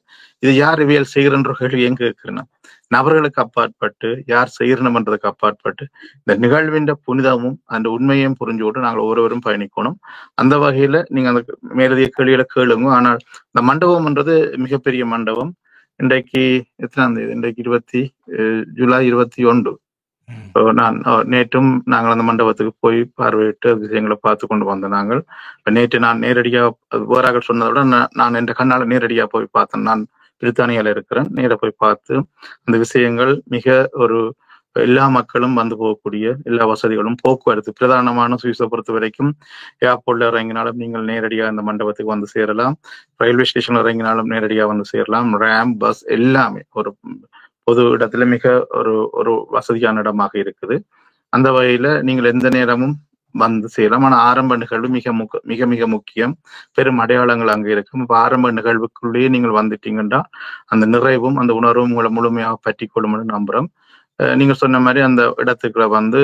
இது யார் இவியல் செய்கிறன்ற கேள்வி எங்க இருக்கிறேன், நபர்களுக்கு அப்பாற்பட்டு யார் செய்யணும்ன்றதுக்கு அப்பாற்பட்டு இந்த நிகழ்வின் புனிதமும் அந்த உண்மையையும் புரிஞ்சோடு நாங்கள் ஒவ்வொருவரும் பயணிக்கணும். அந்த வகையில நீங்க அந்த மேலதிக கேள்விகளை கேளுங்க. ஆனால் இந்த மண்டபம்ன்றது மிகப்பெரிய மண்டபம். இன்றைக்கு எத்தனாம் தேதி? இன்றைக்கு ஜூலை 21. நான் நேற்றும் நாங்கள் அந்த மண்டபத்துக்கு போய் பார்வையிட்டு விஷயங்களை பார்த்து கொண்டு வந்தோம். நாங்கள் நேற்று நான் நேரடியா வேறாக சொன்னதை விட நான் என்ற கண்ணால நேரடியா போய் பார்த்தேன். நான் பிரித்தானியால இருக்கிறேன். நேர போய் பார்த்து அந்த விஷயங்கள் மிக ஒரு எல்லா மக்களும் வந்து போகக்கூடிய எல்லா வசதிகளும், போக்குவரத்து பிரதானமான சுவிஸை பொறுத்த வரைக்கும் ஏர்போர்ட்ல இறங்கினாலும் நீங்கள் நேரடியா இந்த மண்டபத்துக்கு வந்து சேரலாம், ரயில்வே ஸ்டேஷன்ல இறங்கினாலும் நேரடியா வந்து சேரலாம், ரேம் பஸ் எல்லாமே ஒரு பொது இடத்துல மிக ஒரு வசதியான இடமாக இருக்குது. அந்த வகையில நீங்கள் எந்த நேரமும் வந்து செய்யலாம். ஆனா ஆரம்ப நிகழ்வு மிக மிக முக்கியம். பெரும் அடையாளங்கள் அங்க இருக்கும். இப்ப ஆரம்ப நிகழ்வுக்குள்ளேயே நீங்கள் வந்துட்டீங்கன்னா அந்த நிறைவும் அந்த உணர்வும் உங்களை முழுமையாக பற்றி கொள்ளும்னு நம்புறோம். நீங்க சொன்ன மாதிரி அந்த இடத்துக்குள்ள வந்து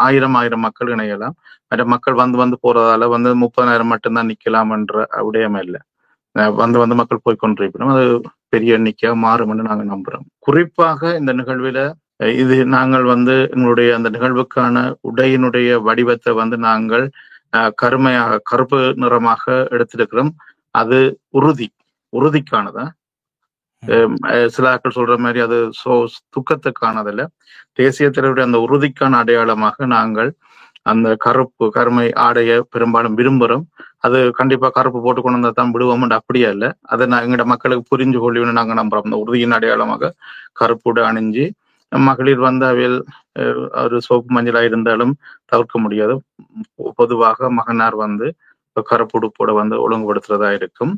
1000 மக்கள் இணையலாம். மற்ற மக்கள் வந்து போறதால வந்து 30,000 மட்டும்தான் நிக்கலாம் என்ற விடயம் இல்லை. வந்து மக்கள் போய் கொண்டிருக்கணும். அது பெரிய எண்ணிக்கையா மாறும் என்று நாங்கள் நம்புறோம். குறிப்பாக இந்த நிகழ்வுல இது நாங்கள் வந்து எங்களுடைய அந்த நிகழ்வுக்கான உடையினுடைய வடிவத்தை வந்து நாங்கள் கருப்பு நிறமாக எடுத்திருக்கிறோம். அது உறுதிக்கானதா. சில ஆட்கள் சொல்ற மாதிரி அது துக்கத்துக்கானதில்ல. தேசிய தலைவருடைய அந்த உறுதிக்கான அடையாளமாக நாங்கள் அந்த கருமை ஆடைய பெரும்பாலும் விரும்புறோம். அது கண்டிப்பா கருப்பு போட்டு கொண்டு வந்தா தான் விடுவோம், அப்படியே இல்லை. அதை எங்கட மக்களுக்கு புரிஞ்சு கொள்ளுன்னு நாங்க நம்புறோம். அந்த உறுதியின் அடையாளமாக கருப்புட அணிஞ்சு மகளிர் வந்து அவையில் ஒரு சோப்பு மஞ்சளா இருந்தாலும் தவிர்க்க முடியாது. பொதுவாக மகனார் வந்து கருப்புடுப்போட வந்து ஒழுங்குபடுத்துறதா இருக்கும்.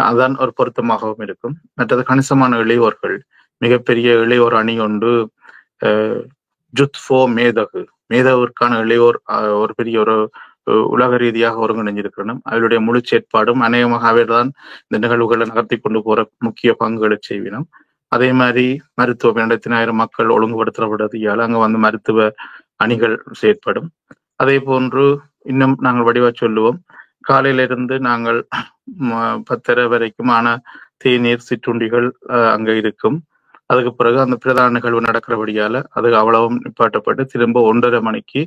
அதான் ஒரு பொருத்தமாகவும் இருக்கும். மற்றது கணிசமான இளையோர்கள், மிகப்பெரிய இளையோர் அணி கொண்டு ஜுத்ஃபோ மேதவிற்கான இளையோர் ஒரு பெரிய ஒரு உலக ரீதியாக ஒருங்கிணைஞ்சிருக்கணும். அவருடைய முழு செயற்பாடும் அநேகமாக அவர்தான் இந்த நிகழ்வுகளை நகர்த்தி கொண்டு போற முக்கிய பங்குகளை செய்வினோம். அதே மாதிரி மருத்துவ 2000 மக்கள் ஒழுங்குபடுத்தப்படுறதால அங்க வந்து மருத்துவ அணிகள் செயற்படும். அதே போன்று இன்னும் நாங்கள் வடிவா சொல்லுவோம், காலையிலிருந்து நாங்கள் 10:30 வரைக்குமான தேநீர் சிற்றுண்டிகள் அங்க இருக்கும். அதுக்கு பிறகு அந்த பிரதான நிகழ்வு நடக்கிறபடியால அது அவ்வளவும் நிப்பாட்டப்பட்டு திரும்ப 1:30 மணிக்கு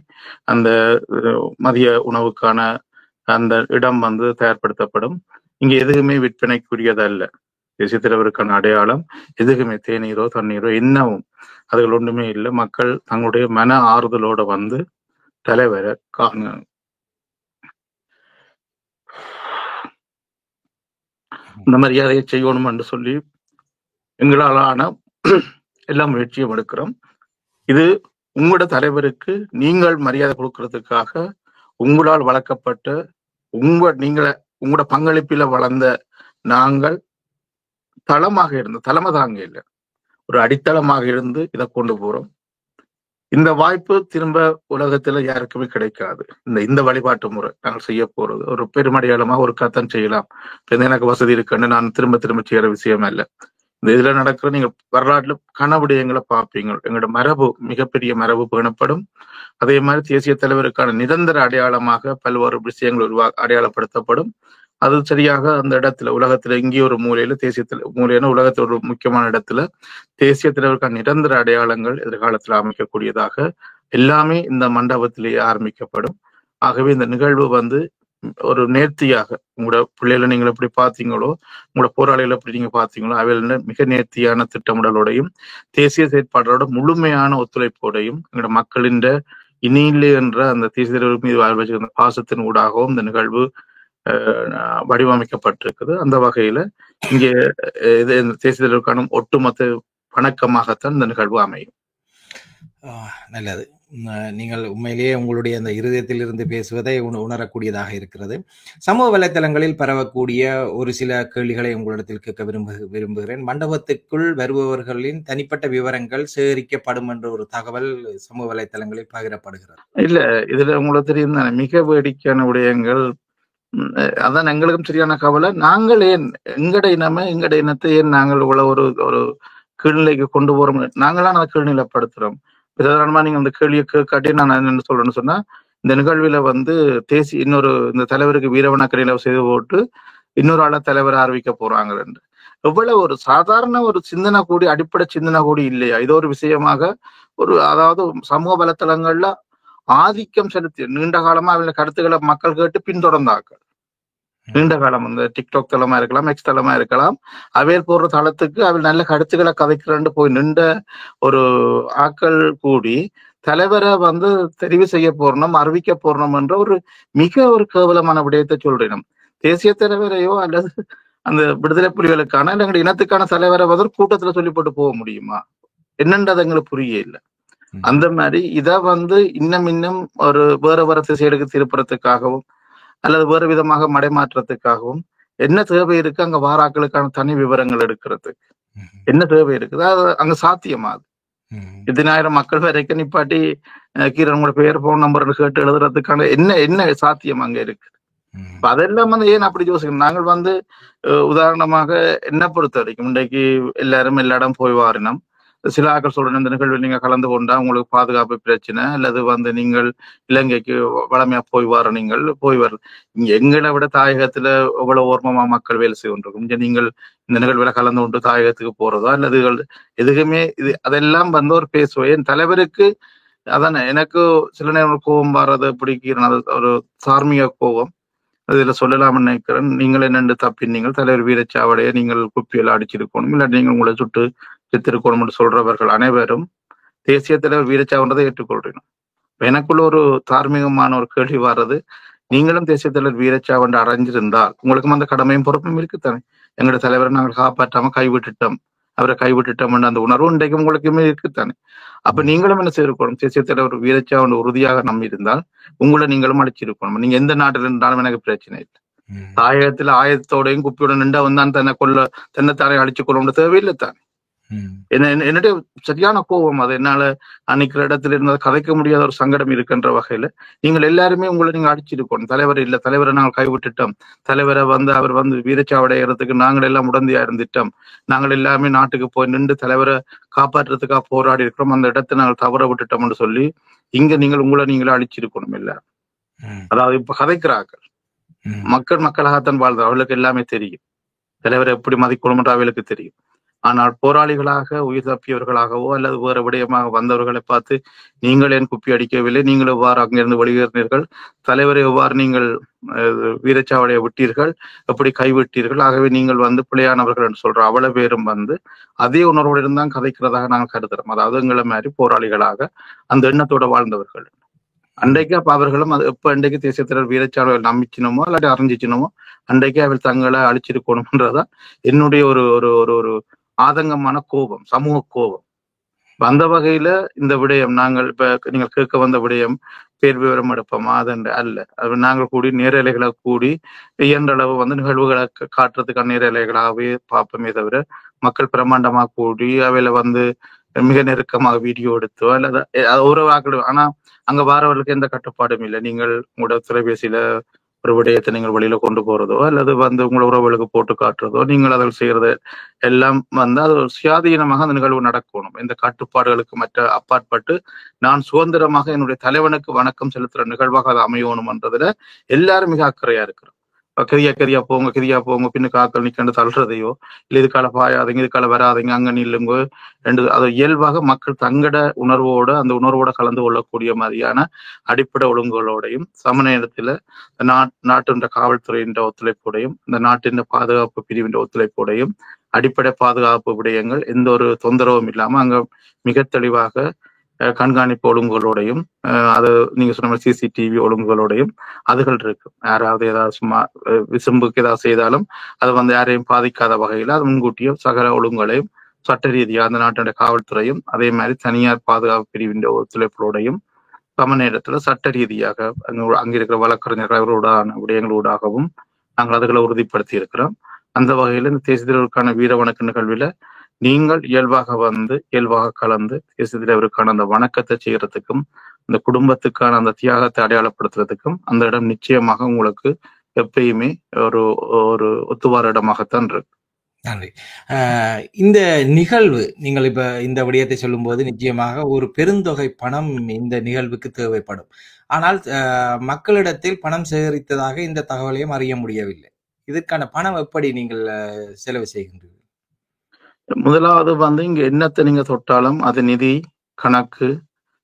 அந்த மதிய உணவுக்கான அந்த இடம் வந்து தயார்படுத்தப்படும். இங்க எதுவுமே விற்பனைக்குரியதல்ல. தேசிய தலைவருக்கான அடையாளம் எதுக்குமே தேநீரோ தண்ணீரோ என்னவும் அதுகள் ஒன்றுமே இல்லை. மக்கள் தங்களுடைய மன ஆறுதலோட வந்து தலைவரை இந்த மரியாதையை செய்யணும் என்று சொல்லி எங்களாலான எல்லா முயற்சியும் எடுக்கிறோம். இது உங்களோட தலைவருக்கு நீங்கள் மரியாதை கொடுக்கறதுக்காக உங்களால் வளர்க்கப்பட்ட உங்களோட பங்களிப்பில வளர்ந்த நாங்கள் தளமாக இருந்து தலைமை தாங்க இல்லை ஒரு அடித்தளமாக இருந்து இதை கொண்டு போறோம். இந்த வாய்ப்பு திரும்ப உலகத்துல யாருக்குமே கிடைக்காது. இந்த வழிபாட்டு முறை நாங்கள் செய்ய போறது ஒரு பெருமடையாளமா ஒரு கத்தம் செய்யலாம். எனக்கு வசதி இருக்குன்னு நான் திரும்ப திரும்ப செய்யற விஷயம் இல்லை. இந்த இதுல நடக்கிற நீங்க வரலாற்றுல கனவிடயங்களை பார்ப்பீங்க. எங்களோட மரபு மிகப்பெரிய மரபு பேணப்படும். அதே மாதிரி தேசிய தலைவருக்கான நிரந்தர அடையாளமாக பல்வேறு விஷயங்கள் அடையாளப்படுத்தப்படும். அது சரியாக அந்த இடத்துல உலகத்துல இங்கே ஒரு மூலையில மூலையான உலகத்துல ஒரு முக்கியமான இடத்துல தேசிய தலைவருக்கான நிரந்தர அடையாளங்கள் எதிர்காலத்தில் அமைக்கக்கூடியதாக எல்லாமே இந்த மண்டபத்திலேயே ஆரம்பிக்கப்படும். ஆகவே இந்த நிகழ்வு வந்து ஒரு நேர்த்தியாக உங்களோட பிள்ளைகளை நீங்கள் எப்படி பார்த்தீங்களோ உங்களோட போராளிகளை எப்படி நீங்க பார்த்தீங்களோ அவையில மிக நேர்த்தியான திட்டமிடலோடையும் தேசிய செயற்பாடுகளோட முழுமையான ஒத்துழைப்போடையும் எங்களோட மக்களின் இனியில்லை என்ற அந்த தேசிய தலைவர் மீது வச்சிருந்த பாசத்தின் ஊடாகவும் இந்த நிகழ்வு வடிவமைக்கப்பட்டிருக்குது. அந்த வகையில இங்கே தேசிய தலைவருக்கான ஒட்டுமொத்த வணக்கமாகத்தான் இந்த நிகழ்வு அமையும். நல்லது. நீங்கள் உண்மையிலேயே உங்களுடைய அந்த இருதயத்தில் இருந்து பேசுவதை உணரக்கூடியதாக இருக்கிறது. சமூக வலைத்தளங்களில் பரவக்கூடிய ஒரு சில கேள்விகளை உங்களிடத்தில் கேட்க விரும்புகிறேன். மண்டபத்துக்குள் வருபவர்களின் தனிப்பட்ட விவரங்கள் சேகரிக்கப்படும் என்ற ஒரு தகவல் சமூக வலைத்தளங்களில் பகிரப்படுகிறது. இல்ல, இதுல உங்களுக்கு தெரியும் தானே மிக வேடிக்கையான விடயங்கள். அதான் எங்களுக்கும் சரியான கவலை. நாங்கள் ஏன் எங்கட இனத்தை ஏன் நாங்கள் இவ்வளவு ஒரு கீழ்நிலைக்கு கொண்டு போறோம்? நாங்களாம் அதை கீழ்நிலைப்படுத்துறோம். சாதாரணமா நீங்க அந்த கேள்வியை கேட்காட்டி நான் என்ன சொல்றேன்னு சொன்னா, இந்த நிகழ்வுல வந்து இந்த தலைவருக்கு வீரவணக்கரையில செய்து போட்டு இன்னொரு ஆள தலைவர் அறிவிக்க போறாங்க. எவ்வளவு ஒரு சாதாரண ஒரு சிந்தனை கூடி அடிப்படை சிந்தனை கூடி இல்லையா? இது ஒரு விஷயமாக அதாவது சமூக வலைத்தளங்கள்ல ஆதிக்கம் செலுத்தி நீண்ட காலமா அவங்கள கருத்துக்களை மக்கள் கேட்டு பின்தொடர்ந்தாக்கள். நீண்ட காலம் அந்த டிக்டாக் தளமா இருக்கலாம், எக்ஸ் தளமா இருக்கலாம், அவையில் போடுற தளத்துக்கு அவள் நல்ல கருத்துக்களை கதைக்கிறேன்னு போய் நின்ற ஒரு ஆக்கள் கூடி தலைவரை வந்து தெரிவு செய்ய போறணும், அறிவிக்க போறணும் என்ற ஒரு கேவலமான விடயத்தை சொல்றேன். தேசிய தலைவரையோ அல்லது அந்த விடுதலை புலிகளுக்கான எங்களுடைய இனத்துக்கான தலைவரை வந்து கூட்டத்துல சொல்லி போட்டு போக முடியுமா? என்னன்றது எங்களுக்கு புரிய இல்லை. அந்த மாதிரி இதை வந்து இன்னும் ஒரு வேற திசைகளுக்கு திருப்புறத்துக்காகவும் அல்லது வேறு விதமாக மடைமாற்றத்துக்காகவும் என்ன தேவை இருக்கு? அங்க வாராக்களுக்கான தனி விவரங்கள் எடுக்கிறதுக்கு என்ன தேவை இருக்குது? அது அங்க சாத்தியமாகுது. 10,000 மக்கள் வரைக்கும் நிப்பாட்டி கீரனோட பெயர் போன் நம்பர் கேட்டு எழுதுறதுக்கான என்ன சாத்தியம் அங்க இருக்கு? அதெல்லாம் வந்து ஏன் அப்படி யோசிக்கணும்? நாங்கள் வந்து உதாரணமாக என்ன பொறுத்த வரைக்கும் இன்றைக்கு எல்லாரும் எல்லா இடம் போய் வாரினோம். சில ஆக்கள் சொல்றேன், இந்த நிகழ்வில் நீங்க கலந்து கொண்டா உங்களுக்கு பாதுகாப்பு பிரச்சனை அல்லது வந்து நீங்கள் இலங்கைக்கு வளமையா போய் வர இங்க எங்களை விட தாயகத்துல எவ்வளவு ஓர்மமா மக்கள் வேலை செய்து கொண்டிருக்கும். இங்க நீங்கள் இந்த நிகழ்வுல கலந்து கொண்டு தாயகத்துக்கு போறதோ அல்லது எதுக்குமே அதெல்லாம் வந்து ஒரு பேசுவேன். தலைவருக்கு அதானே எனக்கு சில நேரம் கோபம் வர்றது பிடிக்கிறேன். ஒரு தார்மீக கோபம் இதுல சொல்லலாம்னு நினைக்கிறேன். நீங்கள் என்னென்று தப்பினீங்கள் தலைவர் வீரச்சாவடைய நீங்கள் குப்பியில அடிச்சிருக்கணும், இல்லாட்டி நீங்கள் உங்களை சுட்டு செத்திருக்கணும் என்று சொல்றவர்கள் அனைவரும் தேசிய தலைவர் வீரச்சாவன்றதை ஏற்றுக்கொள்றேன். எனக்குள்ள ஒரு தார்மீகமான ஒரு கேள்வி வர்றது, நீங்களும் தேசிய தலைவர் வீரச்சாவன்று அடைஞ்சிருந்தால் உங்களுக்கும் அந்த கடமையும் பொறுப்பும் இருக்குத்தானே? எங்களோட தலைவரை நாங்கள் காப்பாற்றாம அவரை கைவிட்டுட்டோம் என்ற அந்த உணர்வு இன்றைக்கு உங்களுக்குமே இருக்குத்தானே? அப்ப நீங்களும் என்ன செய்திருக்கணும்? தேசிய தலைவர் வீரச்சாவன்று உறுதியாக நம்பி இருந்தால் உங்களை நீங்களும் அடிச்சிருக்கணும். நீங்க எந்த நாட்டில் இருந்தாலும் எனக்கு பிரச்சனை இல்லை. தாயகத்துல ஆயத்தோடையும் குப்பியோட நின்றா வந்தான் தன்னைத்தானே அடிச்சு கொள்ள தேவையில்லை தானே? என்னுடைய சரியான கோபம் அது. என்னால அன்னைக்கு இடத்துல இருந்த கதைக்க முடியாத ஒரு சங்கடம் இருக்குன்ற வகையில நீங்கள் எல்லாருமே உங்களை நீங்க அடிச்சிருக்கணும். தலைவர் இல்ல, தலைவரை நாங்கள் கைவிட்டுட்டோம், தலைவரை வந்து அவர் வந்து வீரச்சாவடைகிறதுக்கு நாங்கள் எல்லாம் உடந்தையா இருந்துட்டோம், நாங்கள் எல்லாமே நாட்டுக்கு போய் நின்று தலைவரை காப்பாற்றுறதுக்காக போராடி இருக்கிறோம், அந்த இடத்தை நாங்கள் தவற விட்டுட்டோம்னு சொல்லி இங்க நீங்கள் உங்களை நீங்களே அழிச்சிருக்கணும் இல்ல. அதாவது இப்ப கதைக்கிறார்கள் மக்கள் மக்களாகத்தான் வாழ்ந்தார். அவளுக்கு எல்லாமே தெரியும். தலைவரை எப்படி மதிக்கணும் என்று அவளுக்கு தெரியும். ஆனால் போராளிகளாக உயிர் தப்பியவர்களாகவோ அல்லது வேறு விடயமாக வந்தவர்களை பார்த்து நீங்கள் ஏன் குப்பி அடிக்கவில்லை, நீங்கள் எவ்வாறு அங்கிருந்து வெளியேறினீர்கள், தலைவரை எவ்வாறு நீங்கள் வீரச்சாவடியை விட்டீர்கள், எப்படி கைவிட்டீர்கள், ஆகவே நீங்கள் வந்து பிழையானவர்கள் என்று சொல்ற அவ்வளவு பேரும் வந்து அதே உணர்வோடு இருந்தான் கதைக்கிறதாக நாங்கள் கருதுறோம். அதாவது எங்களை மாதிரி போராளிகளாக அந்த எண்ணத்தோட வாழ்ந்தவர்கள். அன்றைக்கு அப்ப அவர்களும் அது எப்ப அன்றைக்கு தேசிய தலைவர் வீரச்சாவடிகள் நம்பிச்சினமோ இல்லாட்டி அறிஞ்சிச்சினமோ அன்றைக்கு அவள் தங்களை அழிச்சிருக்கணும்ன்றதான் என்னுடைய ஒரு ஒரு ஒரு ஒரு ஆதங்கமான கோபம், சமூக கோபம். அந்த வகையில இந்த விடயம் நாங்கள் இப்ப நீங்கள் கேட்க வந்த விடயம் பேர் விவரம் எடுப்போமா அதென்று அல்ல. அது நாங்கள் கூடி நேரலைகளை கூடி இயன்றளவு வந்து நிகழ்வுகளை காட்டுறதுக்கான நேரலைகளாகவே பார்ப்போமே தவிர மக்கள் பிரமாண்டமா கூடி அவையில வந்து மிக நெருக்கமாக வீடியோ எடுத்தோ அல்லது உறவாக்கள். ஆனா அங்க வாரவர்களுக்கு எந்த கட்டுப்பாடும் இல்லை. நீங்கள் உங்களோட தொலைபேசியில ஒரு விடயத்தை நீங்கள் வெளியில கொண்டு போறதோ அல்லது வந்து உங்களை உறவுகளுக்கு போட்டு காட்டுறதோ நீங்கள் அதில் செய்யறது எல்லாம் வந்து அது ஒரு சுயாதீனமாக அந்த நிகழ்வு நடக்கணும். இந்த கட்டுப்பாடுகளுக்கு மற்ற அப்பாற்பட்டு நான் சுதந்திரமாக என்னுடைய தலைவனுக்கு வணக்கம் செலுத்துற நிகழ்வாக அது அமையணும்ன்றதுல எல்லாரும் மிக அக்கறையா இருக்கிறோம். கரியா போங்க பின்னு காக்கள் நிக்கண்டு தள்ளுறதையோ இல்லை இதுக்கால பாயாதீங்க இதுக்கால வராதிங்க அங்க நில்லுங்க என்று அது இயல்பாக மக்கள் தங்கட உணர்வோட அந்த உணர்வோட கலந்து கொள்ளக்கூடிய மாதிரியான அடிப்படை ஒழுங்குகளோடையும் சம நேரத்துல நாட்டின் காவல்துறையின் ஒத்துழைப்போடையும் இந்த நாட்டின் பாதுகாப்பு பிரிவின் ஒத்துழைப்போடையும் அடிப்படை பாதுகாப்பு விடயங்கள் எந்த ஒரு தொந்தரவும் இல்லாம அங்க மிக தெளிவாக கண்காணிப்பு ஒழுங்குகளோடையும் அது நீங்க சொன்ன மாதிரி சிசிடிவி ஒழுங்குகளோடையும் அதுகள் இருக்கு. யாராவது ஏதாவது சும்மா விசும்புக்கு ஏதாவது செய்தாலும் அது வந்து யாரையும் பாதிக்காத வகையில அது முன்கூட்டியும் சகல ஒழுங்குகளையும் சட்ட ரீதியாக அந்த நாட்டினுடைய காவல்துறையும் அதே மாதிரி தனியார் பாதுகாப்பு பிரிவின் ஒத்துழைப்புகளோடையும் சம நேரத்துல சட்ட ரீதியாக அங்கிருக்கிற வழக்கறிஞர்கள் அவர்களோடான விடயங்களூடாகவும் நாங்கள் அதுகளை உறுதிப்படுத்தி இருக்கிறோம். அந்த வகையில இந்த தேசிய தலைவருக்கான வீர வணக்க நிகழ்வில் நீங்கள் இயல்பாக கலந்து தேசிய தலைவருக்கான அந்த வணக்கத்தை செய்யறதுக்கும் அந்த குடும்பத்துக்கான அந்த தியாகத்தை அடையாளப்படுத்துறதுக்கும் அந்த இடம் நிச்சயமாக உங்களுக்கு எப்பயுமே ஒரு ஒரு ஒத்துவார இடமாகத்தான் இருக்கு. நன்றி. இந்த நிகழ்வு நீங்கள் இப்ப இந்த விடயத்தை சொல்லும் போது நிச்சயமாக ஒரு பெருந்தொகை பணம் இந்த நிகழ்வுக்கு தேவைப்படும். ஆனால் மக்களிடத்தில் பணம் சேகரித்ததாக இந்த தகவலையும் அறிய முடியவில்லை. இதற்கான பணம் எப்படி நீங்கள் செலவு செய்கின்றீர்கள்? முதலாவது வந்து இங்க என்னத்தை நீங்க தொட்டாலும் அது நிதி கணக்கு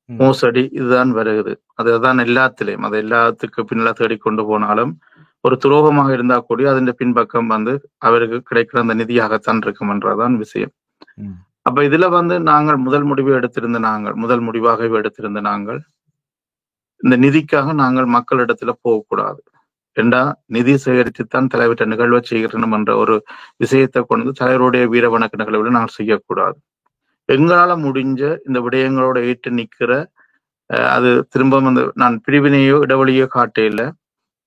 மோசடி இதுதான் வருகிறது. அதுதான் எல்லாத்திலையும் அது எல்லாத்துக்கு பின்னால தேடிக்கொண்டு போனாலும் ஒரு துரோகமாக இருந்தா கூட அதன் பின்பக்கம் வந்து அவருக்கு கிடைக்கிற அந்த நிதியாகத்தான் இருக்கும் என்றதான் விஷயம். அப்ப இதுல வந்து நாங்கள் முதல் முடிவாகவே எடுத்திருந்த நாங்கள் இந்த நிதிக்காக நாங்கள் மக்களிடத்துல போகக்கூடாது. ஏண்டா நிதி சேகரித்துத்தான் தலைவர்கிட்ட நிகழ்வை செய்கிறோம் என்ற ஒரு விஷயத்தை கொண்டு தலைவருடைய வீர வணக்க நிகழ்வுல நாங்கள் செய்யக்கூடாது. எங்களால முடிஞ்ச இந்த விடயங்களோட ஏற்று நிக்கிற அது திரும்ப வந்து நான் பிரிவினையோ இடைவெளியோ காட்டையில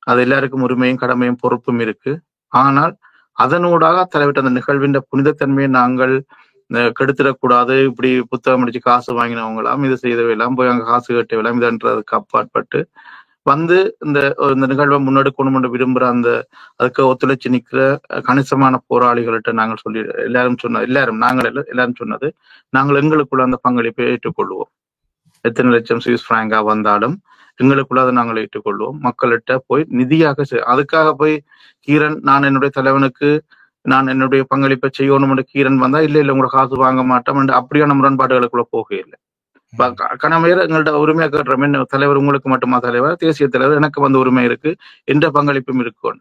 அது எல்லாருக்கும் உரிமையும் கடமையும் பொறுப்பும் இருக்கு. ஆனால் அதனூடாக தலைவர்கிட்ட அந்த நிகழ்வின் புனிதத்தன்மையை நாங்கள் கெடுத்துடக்கூடாது. இப்படி புத்தகம் அடிச்சு காசு வாங்கினவங்களாம் இது செய்தவையெல்லாம் போய் அங்க காசு கட்டவையெல்லாம் இதுன்றதுக்கு அப்பாற்பட்டு வந்து இந்த நிகழ்வை முன்னெடுக்கணும் என்று விரும்புற அந்த அதுக்கு ஒத்துழைச்சு நிற்கிற கணிசமான போராளிகள்கிட்ட நாங்கள் சொல்லி எல்லாரும் சொன்னது நாங்கள் எங்களுக்குள்ள அந்த பங்களிப்பை ஏற்றுக்கொள்வோம். எத்தனை லட்சம் சுவிஸ் பிராங்கா வந்தாலும் எங்களுக்குள்ள அதை நாங்கள் ஏற்றுக்கொள்வோம். மக்கள்கிட்ட போய் நிதியாக அதுக்காக போய் கீரன் நான் என்னுடைய தலைவனுக்கு நான் என்னுடைய பங்களிப்பை செய்யணும் என்று கீரன் வந்தா இல்ல உங்களோட காசு வாங்க மாட்டோம் அப்படியான முரண்பாடுகளுக்குள்ள போக இல்லை. கணமையர் எங்கள்ட்ட உரிமையா கேட்டுறோம். என்ன தலைவர் உங்களுக்கு மட்டுமா தலைவர், தேசிய தலைவர் எனக்கு வந்து உரிமை இருக்கு என்ற பங்களிப்பும் இருக்கு.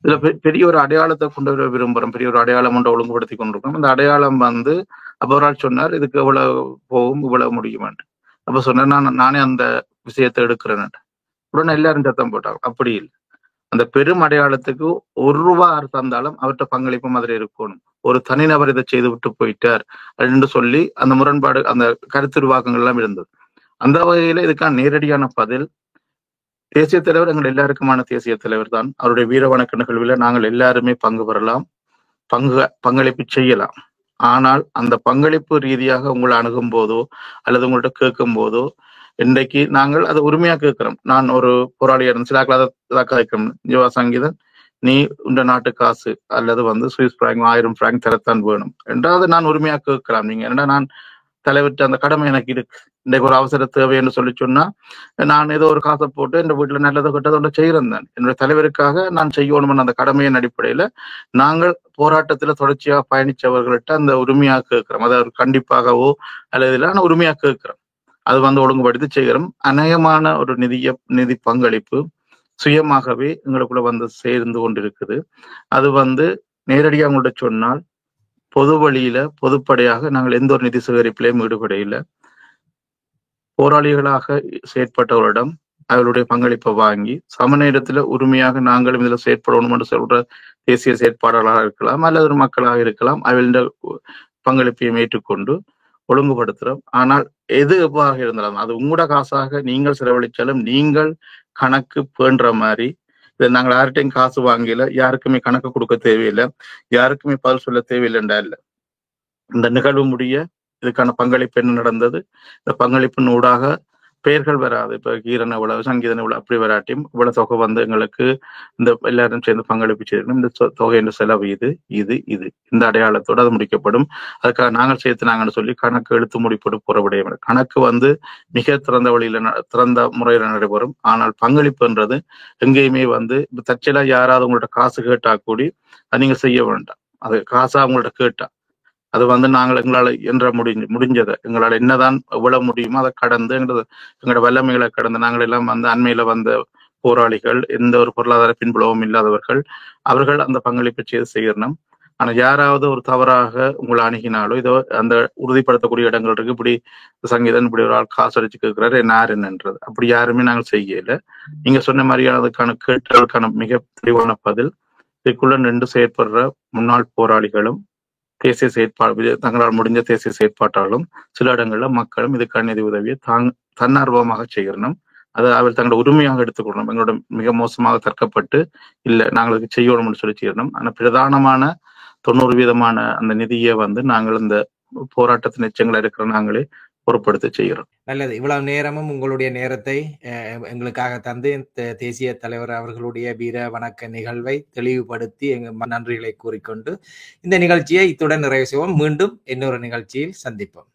இதுல பெரிய ஒரு அடையாளத்தை கொண்டு வர விரும்புறோம். பெரிய ஒரு அடையாளம் ஒன்றை ஒழுங்குபடுத்தி கொண்டிருக்கோம். அந்த அடையாளம் வந்து அப்ப ஒரு ஆள் சொன்னார் இதுக்கு எவ்வளவு போகும் இவ்வளவு முடியுமான். அப்ப சொன்னார் நானே அந்த விஷயத்தை எடுக்கிறேன். உடனே எல்லாரும் சத்தம் போட்டாங்க. அப்படி இல்லை. அந்த பெரும் அடையாளத்துக்கு ₹1 தந்தாலும் அவர்கிட்ட பங்களிப்பு மாதிரி இருக்கணும். ஒரு தனிநபர் இதை செய்து விட்டு போயிட்டார் அப்படின்னு சொல்லி அந்த முரண்பாடு அந்த கருத்துருவாக்கங்கள் எல்லாம் இருந்தது. அந்த வகையில இதுக்கான நேரடியான பதில் தேசிய தலைவர் எங்கள் எல்லாருக்குமான தேசிய தலைவர் தான். அவருடைய வீர வணக்க நிகழ்வில் நாங்கள் எல்லாருமே பங்கு பெறலாம், பங்களிப்பு செய்யலாம். ஆனால் அந்த பங்களிப்பு ரீதியாக உங்களை அணுகும் போதோ அல்லது உங்கள்கிட்ட கேட்கும் போதோ இன்றைக்கு நாங்கள் அதை உரிமையா கேட்கிறோம். நான் ஒரு போராளியா இருந்து சில கதைக்கிறோம். ஜீவா சங்கீதன் நீ உண்ட நாட்டு காசு அல்லது வந்து சுவிஸ் பிராங்க் 1000 பிராங்க் தரத்தான் வேணும் என்றாவது நான் உரிமையா கேட்கலாம். நீங்க என்னடா நான் தலைவர்கிட்ட அந்த கடமை எனக்கு இருக்கு. இன்றைக்கு ஒரு அவசர தேவை என்று சொல்லி சொன்னா நான் ஏதோ ஒரு காசை போட்டு என் வீட்டுல நல்லதை கெட்டதை ஒன்று செய்கிறேன் தான். என்னுடைய தலைவருக்காக நான் செய்யணும்னு அந்த கடமையின் அடிப்படையில நாங்கள் போராட்டத்துல தொடர்ச்சியாக பயணிச்சவர்கள்ட்ட அந்த உரிமையாக கேட்கிறோம். அதாவது கண்டிப்பாகவோ அல்லது இல்லாம உரிமையாக கேட்கிறோம். அது ஒழுங்குபடுத்தி செய்கிறோம். அநேகமான ஒரு நிதி பங்களிப்பு சுயமாகவே எங்களுக்குள்ள சேர்ந்து கொண்டிருக்குது. அது நேரடியாக உங்கள்கிட்ட சொன்னால் பொது வழியில பொதுப்படையாக நாங்கள் எந்த ஒரு நிதி சேகரிப்பிலையும் ஈடுபட இல்லை. போராளிகளாக செயற்பட்டவரிடம் அவருடைய பங்களிப்பை வாங்கி சம நேரத்துல உரிமையாக நாங்களும் இதுல செயற்படணும் என்று சொல்ற தேசிய செயற்பாடாளராக இருக்கலாம் அல்லது ஒரு மக்களாக இருக்கலாம். அவருடைய பங்களிப்பையும் ஏற்றுக்கொண்டு ஒழுங்குபடுத்துறோம். ஆனால் எது எவ்வாறு இருந்தாலும் அது உங்களோட காசாக நீங்கள் செலவழிச்சாலும் நீங்கள் கணக்கு பேண்ற மாதிரி இதை நாங்கள் யார்கிட்டையும் காசு வாங்கல, யாருக்குமே கணக்கு கொடுக்க தேவையில்லை, யாருக்குமே பதில் சொல்ல தேவையில்லைண்டா இல்லை. இந்த நிகழ்வு முடிய இதுக்கான பங்களிப்பு என்ன நடந்தது, இந்த பங்களிப்பின் ஊடாக பெயர்கள் வராது. இப்ப கீரன் இவ்வளவு, சங்கீதன் இவ்வளவு, அப்படி வராட்டியும் இவ்வளவு தொகை எங்களுக்கு இந்த எல்லாரும் சேர்ந்து பங்களிப்பு செய்யணும். இந்த தொகை என்ற செலவு இது இந்த அடையாளத்தோடு அது முடிக்கப்படும். அதுக்காக நாங்கள் சேர்த்துனாங்கன்னு சொல்லி கணக்கு எழுத்து முடிப்போடு போற விடையும் கணக்கு மிக திறந்த முறையில நடைபெறும். ஆனால் பங்களிப்புன்றது எங்கேயுமே இப்ப தற்செயலா யாராவது உங்கள்ட்ட காசு கேட்டா கூடி அது நீங்க செய்ய வேண்டாம். அது காசா உங்கள்ட்ட கேட்டா அது நாங்கள் எங்களால் என்ற முடிஞ்சதை எங்களால் என்னதான் எவ்வளவு முடியுமோ அதை கடந்து எங்களோட வல்லமைகளை கடந்து நாங்கள் எல்லாம் அண்மையில வந்த போராளிகள், எந்த ஒரு பொருளாதார பின்புலவும் இல்லாதவர்கள், அவர்கள் அந்த பங்களிப்பை செய்யணும். ஆனா யாராவது ஒரு தவறாக உங்களை அணுகினாலோ இதோ அந்த உறுதிப்படுத்தக்கூடிய இடங்கள் இருக்கு, இப்படி சங்கீதன் இப்படி ஒரு ஆள் காசு அடிச்சு கேட்கிறாரு என்னன்றது அப்படி யாருமே நாங்கள் செய்யல. நீங்க சொன்ன மாதிரியான அதுக்கான கேட்டலுக்கான மிக தெளிவான பதில் இதுக்குள்ள நின்று செயற்படுற முன்னாள் போராளிகளும் தேசிய செயற்பாடு தங்களால் முடிஞ்ச தேசிய செயற்பாட்டாலும் சில இடங்கள்ல மக்களும் இதுக்கான நிதி உதவியை தன்னார்வமாக செய்யணும். அதை அவர் தங்களோட உரிமையாக எடுத்துக்கொள்ளணும். எங்களோட மிக மோசமாக தற்கப்பட்டு இல்லை நாங்களுக்கு செய்யணும்னு சொல்லி செய்யணும். ஆனா பிரதானமான 90% அந்த நிதியை நாங்கள் இந்த போராட்டத்தின் எச்சங்களை இருக்கிற நாங்களே பொறுப்படுத்த செய்கிறோம். நல்லது. இவ்வளவு நேரமும் உங்களுடைய நேரத்தை எங்களுக்காக தந்து தேசிய தலைவர் அவர்களுடைய வீர வணக்க நிகழ்வை தெளிவுபடுத்தி எங்கள் நன்றிகளை கூறிக்கொண்டு இந்த நிகழ்ச்சியை இத்துடன் நிறைவு செய்வோம். மீண்டும் இன்னொரு நிகழ்ச்சியில் சந்திப்போம்.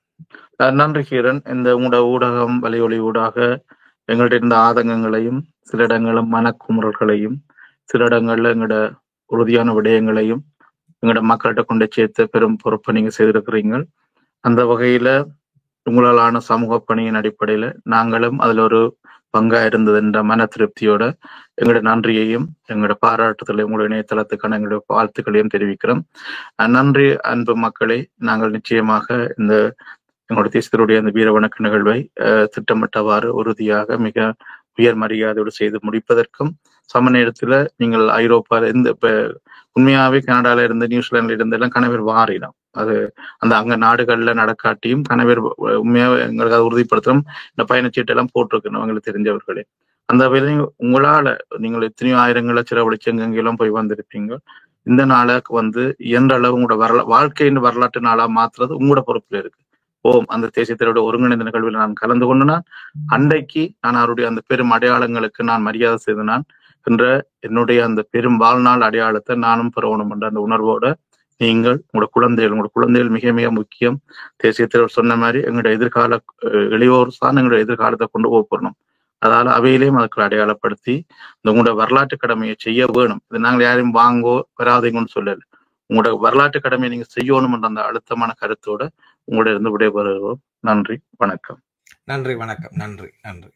நன்றி கீரன். இந்த உங்களோட ஊடகம் வலையொலி ஊடாக எங்கள்ட்ட இருந்த ஆதங்கங்களையும் சில இடங்களும் மனக்குமுறல்களையும் சில இடங்கள்ல எங்களோட உறுதியான விடயங்களையும் எங்களோட மக்கள்கிட்ட கொண்டு சேர்த்து பெரும் பொறுப்பை நீங்க செய்திருக்கிறீங்க. அந்த வகையில உங்களாலான சமூக பணியின் அடிப்படையில நாங்களும் அதுல ஒரு பங்கா இருந்தது என்ற மன திருப்தியோட எங்களோட நன்றியையும் எங்களோட பாராட்டுதலையும் உங்களுடைய இணையதளத்துக்கான எங்களுடைய வாழ்த்துக்களையும் தெரிவிக்கிறோம். நன்றி அன்பு மக்களே. நாங்கள் நிச்சயமாக இந்த எங்களுடைய தேசத்தினுடைய அந்த வீர வணக்க நிகழ்வை திட்டமிட்டவாறு உறுதியாக மிக உயர் மரியாதையோடு செய்து முடிப்பதற்கும் சம நேரத்துல நீங்கள் ஐரோப்பால இருந்து இப்ப உண்மையாவே கனடால இருந்து நியூசிலாந்துல இருந்து எல்லாம் கணவர் வாரிடும். அது அங்க நாடுகள்ல நடக்காட்டியும் கணவர் உண்மையாக எங்களுக்கு அதை உறுதிப்படுத்தும். இந்த பயணச்சீட்டு எல்லாம் போட்டிருக்கணும் எங்களுக்கு தெரிஞ்சவர்களே. அந்த வேலை உங்களால நீங்கள் எத்தனையோ ஆயிரங்களை செலவழிச்சு எங்கெங்கெல்லாம் போய் வந்திருப்பீங்க. இந்த நாளுக்கு இயன்ற அளவு உங்களோட வாழ்க்கையின் வரலாற்று நாளா மாத்துறது உங்களோட பொறுப்புல இருக்கு. அந்த தேசியத்தினுடைய ஒருங்கிணைந்த நிகழ்வில் நான் கலந்து கொண்டு அன்றைக்கு நான் அவருடைய அந்த பெரும் அடையாளங்களுக்கு நான் மரியாதை செய்தனான் என்ற என்னுடைய அந்த பெரும் வாழ்நாள் அடையாளத்தை நானும் பெறணும் என்ற அந்த உணர்வோட நீங்கள் உங்களோட குழந்தைகள் மிக மிக முக்கியம். தேசிய தலைவர் சொன்ன மாதிரி எங்களுடைய எதிர்கால இளையோர் தான் எங்களுடைய எதிர்காலத்தை கொண்டு போகணும். அதால அவையிலையும் அதுக்கு அடையாளப்படுத்தி உங்களோட வரலாற்று கடமையை செய்ய வேணும். இது நாங்கள் யாரையும் வாங்கோ வராதீங்கன்னு சொல்லல. உங்களோட வரலாற்று கடமையை நீங்க செய்யணும் என்ற அந்த அழுத்தமான கருத்தோட உங்களோட இருந்து விடைபெறுவோம். நன்றி, வணக்கம். நன்றி, வணக்கம். நன்றி.